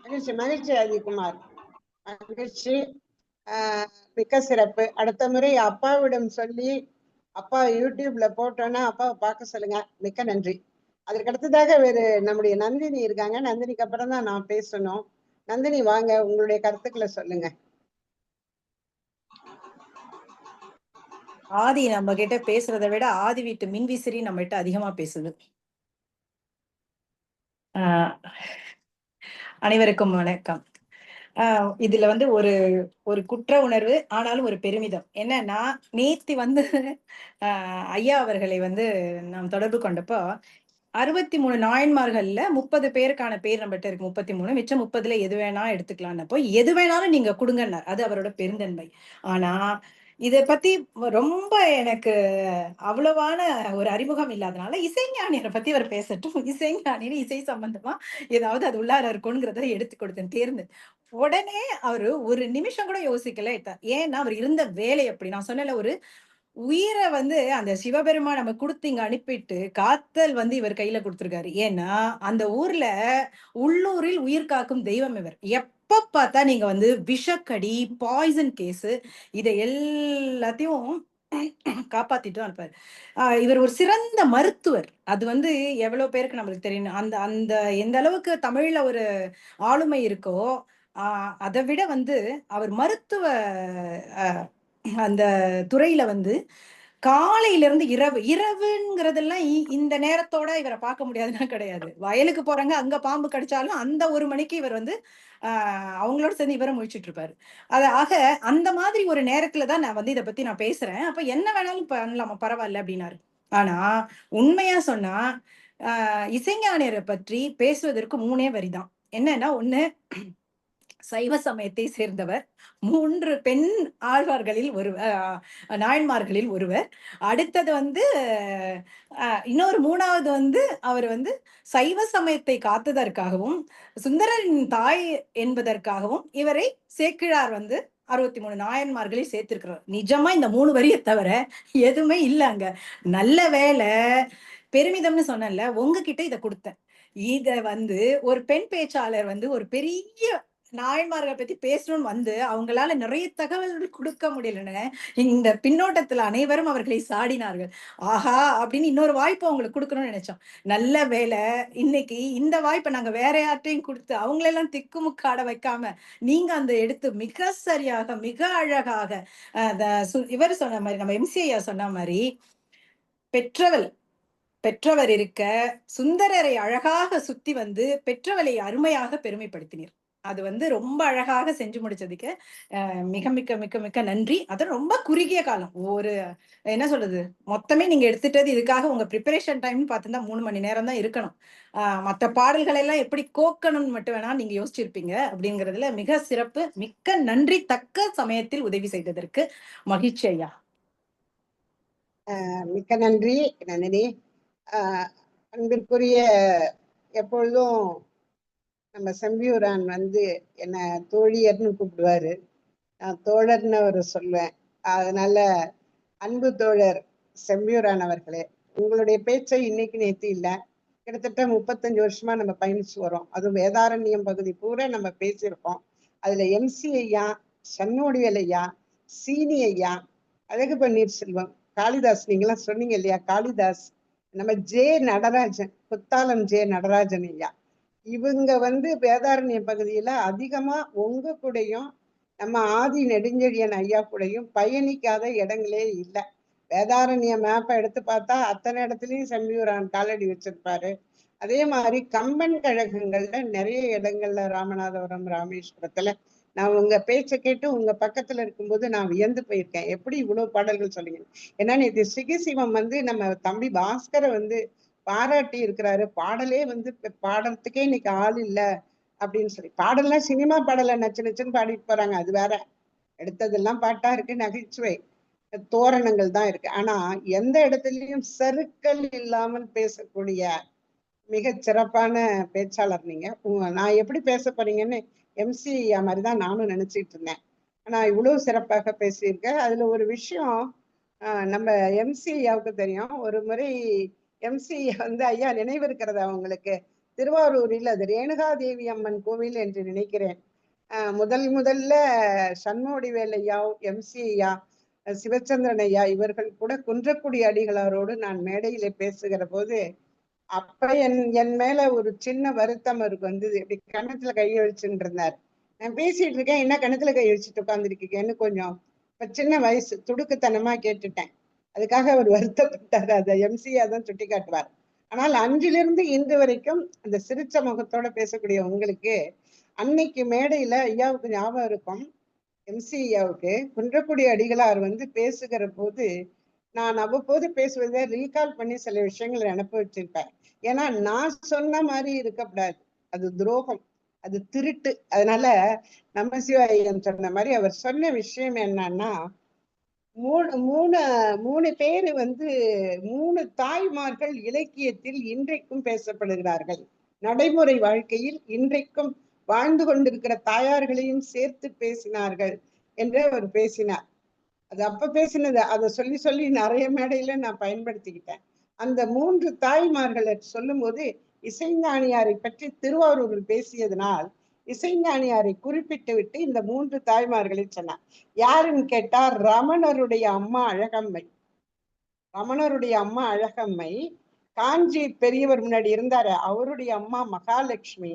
மகிழ்ச்சி, மகிழ்ச்சி ஆதிகுமார், மகிழ்ச்சி. மிக்க சிறப்பு. அடுத்த முறை அப்பாவிடம் சொல்லி அப்பா யூடியூப்ல போட்டோன்னா அப்பாவை பார்க்க சொல்லுங்க. மிக்க நன்றி. அதற்கு அடுத்ததாக வேறு நம்முடைய நந்தினி இருக்காங்க. நந்தினிக்கு அப்புறம் தான் நான் பேசணும். நந்தினி வாங்க, உங்களுடைய கருத்துக்களை சொல்லுங்க. ஆதி நம்ம கிட்ட பேசுறதை விட ஆதி வீட்டு மின்விசிறி நம்ம கிட்ட அதிகமா பேசுது. அனைவருக்கும் வணக்கம். இதுல ஒரு ஒரு குற்ற உணர்வு, ஆனாலும் ஒரு பெருமிதம். என்னன்னா, நேத்தி ஐயா அவர்களை நாம் தொடர்பு கொண்டப்போ 63 நாயன்மார்கள்ல 30 பேருக்கான பேர் நம்மகிட்ட இருக்கு. 33, மிச்சம் 30ல எது வேணா எடுத்துக்கலாம்னப்போ எது வேணாலும் நீங்க கொடுங்கன்னார். அது அவரோட பெருந்தன்மை. ஆனா இத பத்தி ரொம்ப எனக்கு அவ்வளவான ஒரு அறிமுகம் இல்லாதனால இசைஞானியரை பத்தி அவர் பேசட்டும், இசைஞானியர் இசை சம்பந்தமா ஏதாவது அது உள்ளார இருக்குங்கிறத எடுத்து கொடுத்தேன் தேர்ந்து. உடனே அவரு ஒரு நிமிஷம் கூட யோசிக்கல. ஏன்னா அவர் இருந்த வேலை அப்படி. நான் சொன்னல, ஒரு உயிரை அந்த சிவபெருமான் நம்ம கொடுத்து இங்க அனுப்பிட்டு காத்தல் இவர் கையில கொடுத்திருக்காரு. ஏன்னா அந்த ஊர்ல உள்ளூரில் உயிர் காக்கும் தெய்வம் இவர். எப்ப பார்த்தா நீங்க விஷக்கடி, பாய்சன் கேஸ், இதை எல்லாத்தையும் காப்பாத்திட்டு தான் இருப்பாரு. இவர் ஒரு சிறந்த மருத்துவர். அது எவ்வளவு பேருக்கு நம்மளுக்கு தெரியும். அந்த அந்த எந்த அளவுக்கு தமிழ்ல ஒரு ஆளுமை இருக்கோ அதை விட அவர் மருத்துவ அந்த துறையில காலையில இருந்து இரவுங்கிறதெல்லாம் இந்த நேரத்தோட இவரை பார்க்க முடியாதுன்னா கிடையாது. வயலுக்கு போறாங்க, அங்க பாம்பு கடிச்சாலும் அந்த 1 மணிக்கு இவர் அவங்களோட சேர்ந்து இவரை முழிச்சிட்டு இருப்பாரு. ஆக அந்த மாதிரி ஒரு நேரத்துலதான் நான் இதை பத்தி நான் பேசுறேன். அப்ப என்ன வேணாலும் பண்ணலாமா, பரவாயில்ல அப்படின்னாரு. ஆனா உண்மையா சொன்னா இசைஞானியரை பற்றி பேசுவதற்கு 3 வரிதான். என்னன்னா, ஒண்ணு, சைவ சமயத்தை சேர்ந்தவர். 3 பெண் ஆழ்வார்களில் நாயன்மார்களில் ஒருவர். அடுத்தது வந்து இன்னொரு 3வது வந்து அவர் வந்து சைவ சமயத்தை காத்ததற்காகவும், சுந்தரரின் தாய் என்பதற்காகவும் இவரை சேக்கிழார் வந்து 63 நாயன்மார்களை சேர்த்திருக்கிறார். நிஜமா இந்த 3 வரிய தவிர எதுவுமே இல்ல அங்க. நல்ல வேளை, பெருமிதம்னு சொன்னேன்ல, உங்ககிட்ட இத குடுத்தேன். இத வந்து ஒரு பெண் பேச்சாளர் வந்து ஒரு பெரிய நாயன்மார்களை பத்தி பேசணும்னு வந்து அவங்களால நிறைய தகவல்கள் கொடுக்க முடியலன்னு இந்த பின்னோட்டத்துல அனைவரும் அவர்களை சாடினார்கள். ஆஹா அப்படின்னு இன்னொரு வாய்ப்பு அவங்களுக்கு கொடுக்கணும்னு நினைச்சோம். நல்ல வேளை, இன்னைக்கு இந்த வாய்ப்பை நாங்க வேற யார்ட்டையும் கொடுத்து அவங்களெல்லாம் திக்குமுக்காட வைக்காம நீங்க அந்த எடுத்து மிக சரியாக, மிக அழகாக இவர் சொன்ன மாதிரி, நம்ம எம்சி ஐயா சொன்ன மாதிரி, பெற்றவர் இருக்க சுந்தரரை அழகாக சுத்தி வந்து பெற்றவளை அருமையாக பெருமைப்படுத்தினீர். அது வந்து ரொம்ப அழகாக செஞ்சு முடிச்சதுக்கு மிக மிக்க மிக்க மிக்க நன்றி. அது ரொம்ப குறுகிய காலம். ஒரு என்ன சொல்றது, மொத்தமே நீங்க எடுத்துட்டது இதுக்காக உங்க ப்ரிப்பரேஷன் டைம் பார்த்துருந்தா 3 மணி நேரம் தான் இருக்கணும். மற்ற பாடல்கள் எல்லாம் எப்படி கோக்கணும்னு மட்டும் வேணா நீங்க யோசிச்சிருப்பீங்க. அப்படிங்கிறதுல மிக சிறப்பு. மிக்க நன்றி. தக்க சமயத்தில் உதவி செய்ததற்கு மகிழ்ச்சி ஐயா. மிக்க நன்றி நந்தினி. அன்பிற்குரிய, எப்பொழுதும் நம்ம செம்பியூரான் வந்து என்ன தோழியர்னு கூப்பிடுவாரு, நான் தோழர்னு அவர் சொல்வேன். அதனால அன்பு தோழர் செம்பியூரான் அவர்களே, உங்களுடைய பேச்சை இன்னைக்கு நேற்று இல்லை, கிட்டத்தட்ட 35 வருஷமா நம்ம பயணிச்சு வரோம். அதுவும் வேதாரண்யம் பகுதி பூரா நம்ம பேசியிருக்கோம். அதுல எம்சி ஐயா, சன்னோடிவேல் ஐயா, சீனி ஐயா, அழகு பன்னீர்செல்வம், காளிதாஸ், நீங்களாம் சொன்னீங்க இல்லையா, காளிதாஸ், நம்ம ஜே நடராஜன், குத்தாலம் ஜே நடராஜன் ஐயா, இவங்க வந்து வேதாரண்ய பகுதியில அதிகமா உங்க கூடயும் நம்ம ஆதி நெடுஞ்செழியன் ஐயா கூடயும் பயணிக்காத இடங்களே இல்லை. வேதாரண்ய மேப்பை எடுத்து பார்த்தா அத்தனை இடத்துலயும் செம்பியூரான் காலடி வச்சிருப்பாரு. அதே மாதிரி கம்பன் கழகங்கள்ல நிறைய இடங்கள்ல, ராமநாதபுரம், ராமேஸ்வரத்துல நான் உங்க பேச்சை கேட்டு உங்க பக்கத்துல இருக்கும்போது நான் வியந்து போயிருக்கேன். எப்படி இவ்வளவு பாடல்கள் சொன்னீங்க. ஏன்னா நேற்று சிகிசிவம் வந்து நம்ம தம்பி பாஸ்கரை வந்து பாராட்டி இருக்கிறாரு. பாடலே வந்து பாடுறதுக்கே இன்னைக்கு ஆள் இல்லை அப்படின்னு சொல்லி. பாடல்லாம் சினிமா பாடல நச்சு நச்சுன்னு பாடிட்டு போறாங்க, அது வேற. எடுத்ததெல்லாம் பாட்டா இருக்கு, நகைச்சுவை தோரணங்கள் தான் இருக்கு. ஆனா எந்த இடத்துலயும் சறுக்கல் இல்லாமல் பேசக்கூடிய மிக சிறப்பான பேச்சாளர் நீங்க. நான் எப்படி பேச போறீங்கன்னு எம்சி மாதிரிதான் நானும் நினைச்சிட்டு இருந்தேன். ஆனா இவ்வளவு சிறப்பாக பேசியிருக்க. அதுல ஒரு விஷயம், நம்ம எம்சி ஐயாவுக்கு தெரியும். ஒரு முறை எம்சி வந்து ஐயா நினைவு இருக்கிறது அவங்களுக்கு, திருவாரூரில் அது ரேணுகாதேவி அம்மன் கோவில் என்று நினைக்கிறேன். முதல்ல சண்முகவடிவேல் ஐயா, எம்சி ஐயா, சிவச்சந்திரன் ஐயா இவர்கள் கூட குன்றக்குடி அடிகளாரோடு நான் மேடையில பேசுகிற போது, அப்ப என் மேல ஒரு சின்ன வருத்தம் அவருக்கு வந்தது. இப்படி கணத்துல கையை வச்சுட்டு இருந்தார். நான் பேசிட்டு இருக்கேன், என்ன கணத்துல கை வச்சுட்டு உட்காந்துருக்கீங்கன்னு கொஞ்சம் சின்ன வயசு துடுக்குத்தனமா கேட்டுட்டேன். அதுக்காக அவர் வருத்தப்பட்டார். அதை எம்சியா தான் சுட்டி காட்டுவார். ஆனால் அன்றிலிருந்து இன்று வரைக்கும் அந்த சிரிச்ச முகத்தோட பேசக்கூடிய உங்களுக்கு, அன்னைக்கு மேடையில ஐயாவுக்கு ஞாபகம் இருக்கும், எம்சி ஐயாவுக்கு குன்றக்குடி அடிகளார் வந்து பேசுகிற போது நான் அவ்வப்போது பேசுவதை ரீகால் பண்ணி சில விஷயங்களை அனுப்ப வச்சிருப்பேன். ஏன்னா நான் சொன்ன மாதிரி இருக்கக்கூடாது, அது துரோகம், அது திருட்டு. அதனால நம்ம சிவாயன் சொன்ன மாதிரி அவர் சொன்ன விஷயம் என்னன்னா, மூணு பேரு வந்து 3 தாய்மார்கள் இலக்கியத்தில் இன்றைக்கும் பேசப்படுகிறார்கள். நடைமுறை வாழ்க்கையில் இன்றைக்கும் வாழ்ந்து கொண்டிருக்கிற தாயார்களையும் சேர்த்து பேசினார்கள் என்று அவர் பேசினார். அது அப்ப பேசினது, அதை சொல்லி சொல்லி நிறைய மேடையில நான் பயன்படுத்திக்கிட்டேன். அந்த 3 தாய்மார்களை சொல்லும் போது இசைஞானியாரை பற்றி திருவாரூரில் பேசியதனால் இசைஞானியாரை குறிப்பிட்டு விட்டு இந்த 3 தாய்மார்களை சொன்னார். யாருன்னு கேட்டா, ரமணருடைய அம்மா அழகம்மை. ரமணருடைய அம்மா அழகம்மை, காஞ்சி பெரியவர் முன்னாடி இருந்தாரு, அவருடைய அம்மா மகாலட்சுமி,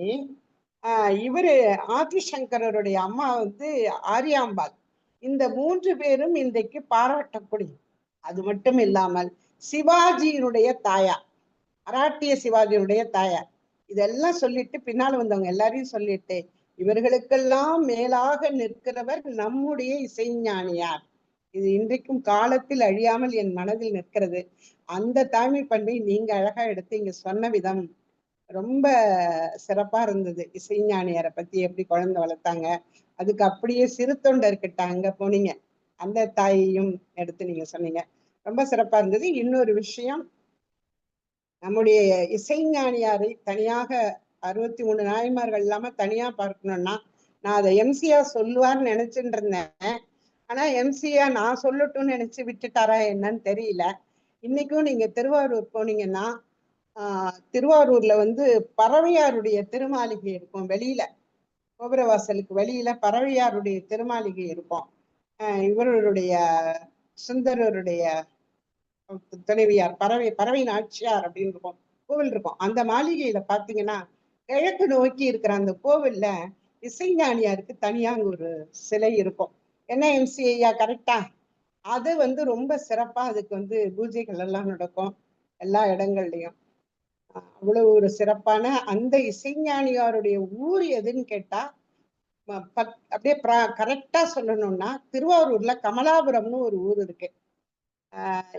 இவரு ஆதிசங்கரருடைய அம்மா வந்து ஆரியாம்பாள். இந்த 3 பேரும் இன்றைக்கு பாராட்டக்கூடிய. அது மட்டும் இல்லாமல் சிவாஜியினுடைய தாயார், மராட்டிய சிவாஜியினுடைய தாயார். இதெல்லாம் சொல்லிட்டு பின்னால் வந்தவங்க எல்லாரையும் சொல்லிட்டு, இவர்களுக்கெல்லாம் மேலாக நிற்கிறவர் நம்முடைய இசைஞானியார். இது இன்றைக்கும் காலத்தில் அழியாமல் என் மனதில் நிற்கிறது. அந்த தாய்மை பண்பை நீங்க அழகா எடுத்து இங்க சொன்ன விதம் ரொம்ப சிறப்பா இருந்தது. இசைஞானியாரை பத்தி எப்படி குழந்தை வளர்த்தாங்க, அதுக்கு அப்படியே சிறு தொண்டர்கிட்ட அங்க போனீங்க, அந்த தாயையும் எடுத்து நீங்க சொன்னீங்க, ரொம்ப சிறப்பா இருந்தது. இன்னொரு விஷயம், நம்முடைய இசைஞானியாரை தனியாக 63 நாயன்மார்கள் இல்லாம தனியா பார்க்கணும்னா, நான் அதை எம்சிஆர் சொல்லுவார்னு நினைச்சுட்டு இருந்தேன். ஆனா எம்சிஆர் நான் சொல்லட்டும்னு நினைச்சு விட்டுட்டாரா என்னன்னு தெரியல. இன்னைக்கும் நீங்க திருவாரூர் போனீங்கன்னா திருவாரூர்ல வந்து பறவையாருடைய திருமாளிகை இருக்கும். வெளியில கோபுரவாசலுக்கு வெளியில பறவையாருடைய திருமாளிகை இருக்கும். இவருடைய சுந்தரருடைய துணைவியார் பறவை நாச்சியார் அப்படின்னு இருக்கும், கோவில் இருக்கும். அந்த மாளிகையில பாத்தீங்கன்னா கிழக்கு நோக்கி இருக்கிற அந்த கோவில்ல இசைஞானியாருக்கு தனியா ஒரு சிலை இருக்கும். என்ன எம்சிஐயா கரெக்டா? அது வந்து ரொம்ப சிறப்பா அதுக்கு வந்து பூஜைகள் எல்லாம் நடக்கும் எல்லா இடங்கள்லயும். அவ்வளவு ஒரு சிறப்பான அந்த இசைஞானியாருடைய ஊர் எதுன்னு கேட்டா, அப்படியே கரெக்டா சொல்லணும்னா திருவாரூர்ல கமலாபுரம்னு ஒரு ஊர் இருக்கு.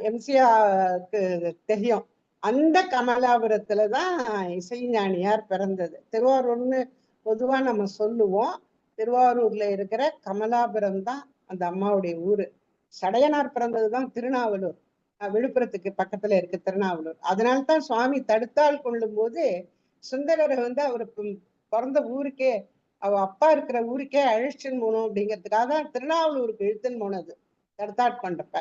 எம்சிஆருக்கு தெரியும். அந்த கமலாபுரத்துலதான் இசைஞானியார் பிறந்தது. திருவாரூர்னு பொதுவா நம்ம சொல்லுவோம், திருவாரூர்ல இருக்கிற கமலாபுரம் தான் அந்த அம்மாவுடைய ஊரு. சடையனார் பிறந்ததுதான் திருநாவலூர், விழுப்புரத்துக்கு பக்கத்துல இருக்கு திருநாவலூர். அதனால்தான் சுவாமி தடுத்தாள் கொள்ளும் போது சுந்தரரை வந்து அவரு பிறந்த ஊருக்கே, அவ அப்பா இருக்கிற ஊருக்கே அழைச்சின்னு போகணும் அப்படிங்கிறதுக்காக தான் திருநாவலூருக்கு இழுத்துன்னு போனது தடுத்தாட்கொண்டப்ப.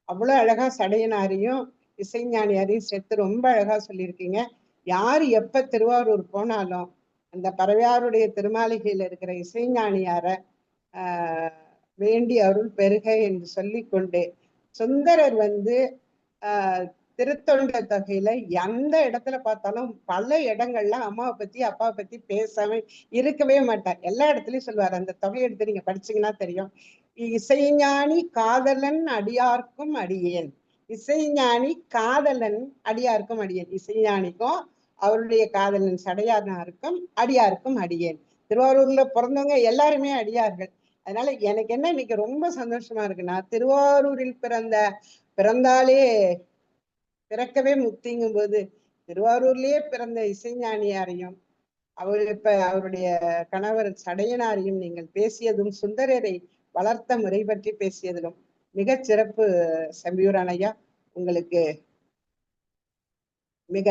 அவ்வளவு அழகா சடையனாரையும் இசைஞானியாரையும் சேர்த்து ரொம்ப அழகா சொல்லியிருக்கீங்க. யாரு எப்ப திருவாரூர் போனாலும் அந்த பறவையாருடைய திருமாளிகையில இருக்கிற இசைஞானியார வேண்டி அருள் பெருக என்று சொல்லிக்கொண்டு, சுந்தரர் வந்து திருத்தொண்ட தொகையில எந்த இடத்துல பார்த்தாலும் பல இடங்கள்ல அம்மாவை பத்தி அப்பாவை பத்தி பேசாம இருக்கவே மாட்டார். எல்லா இடத்துலயும் சொல்லுவார். அந்த தொகையை எடுத்து நீங்க படிச்சீங்கன்னா தெரியும். இசைஞானி காதலன் அடியார்க்கும் அடியேன், இசைஞானி காதலன் அடியார்க்கும் அடியேன், இசைஞானிக்கும் அவருடைய காதலன் சடையானாருக்கும் அடியாருக்கும் அடியேன். திருவாரூர்ல பிறந்தவங்க எல்லாருமே அடியார்கள். அதனால எனக்கு என்ன இன்னைக்கு ரொம்ப சந்தோஷமா இருக்குன்னா, திருவாரூரில் பிறந்தாலே பிறக்கவே முக்திங்கும் போது திருவாரூர்லயே பிறந்த இசைஞானியாரையும் அவருடைய கணவர் சடையனாரையும் நீங்கள் பேசியதும் சுந்தரரை வளர்த்த முறை பற்றி பேசியதிலும் மிகச் சிறப்பு. செம்பியூரான் ஐயா, உங்களுக்கு மிக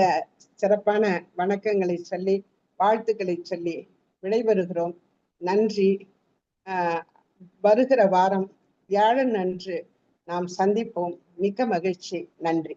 சிறப்பான வணக்கங்களை சொல்லி வாழ்த்துக்களை சொல்லி விடைபெறுகிறோம். நன்றி. வருகிற வாரம் வியாழன் அன்று நாம் சந்திப்போம். மிக்க மகிழ்ச்சி. நன்றி.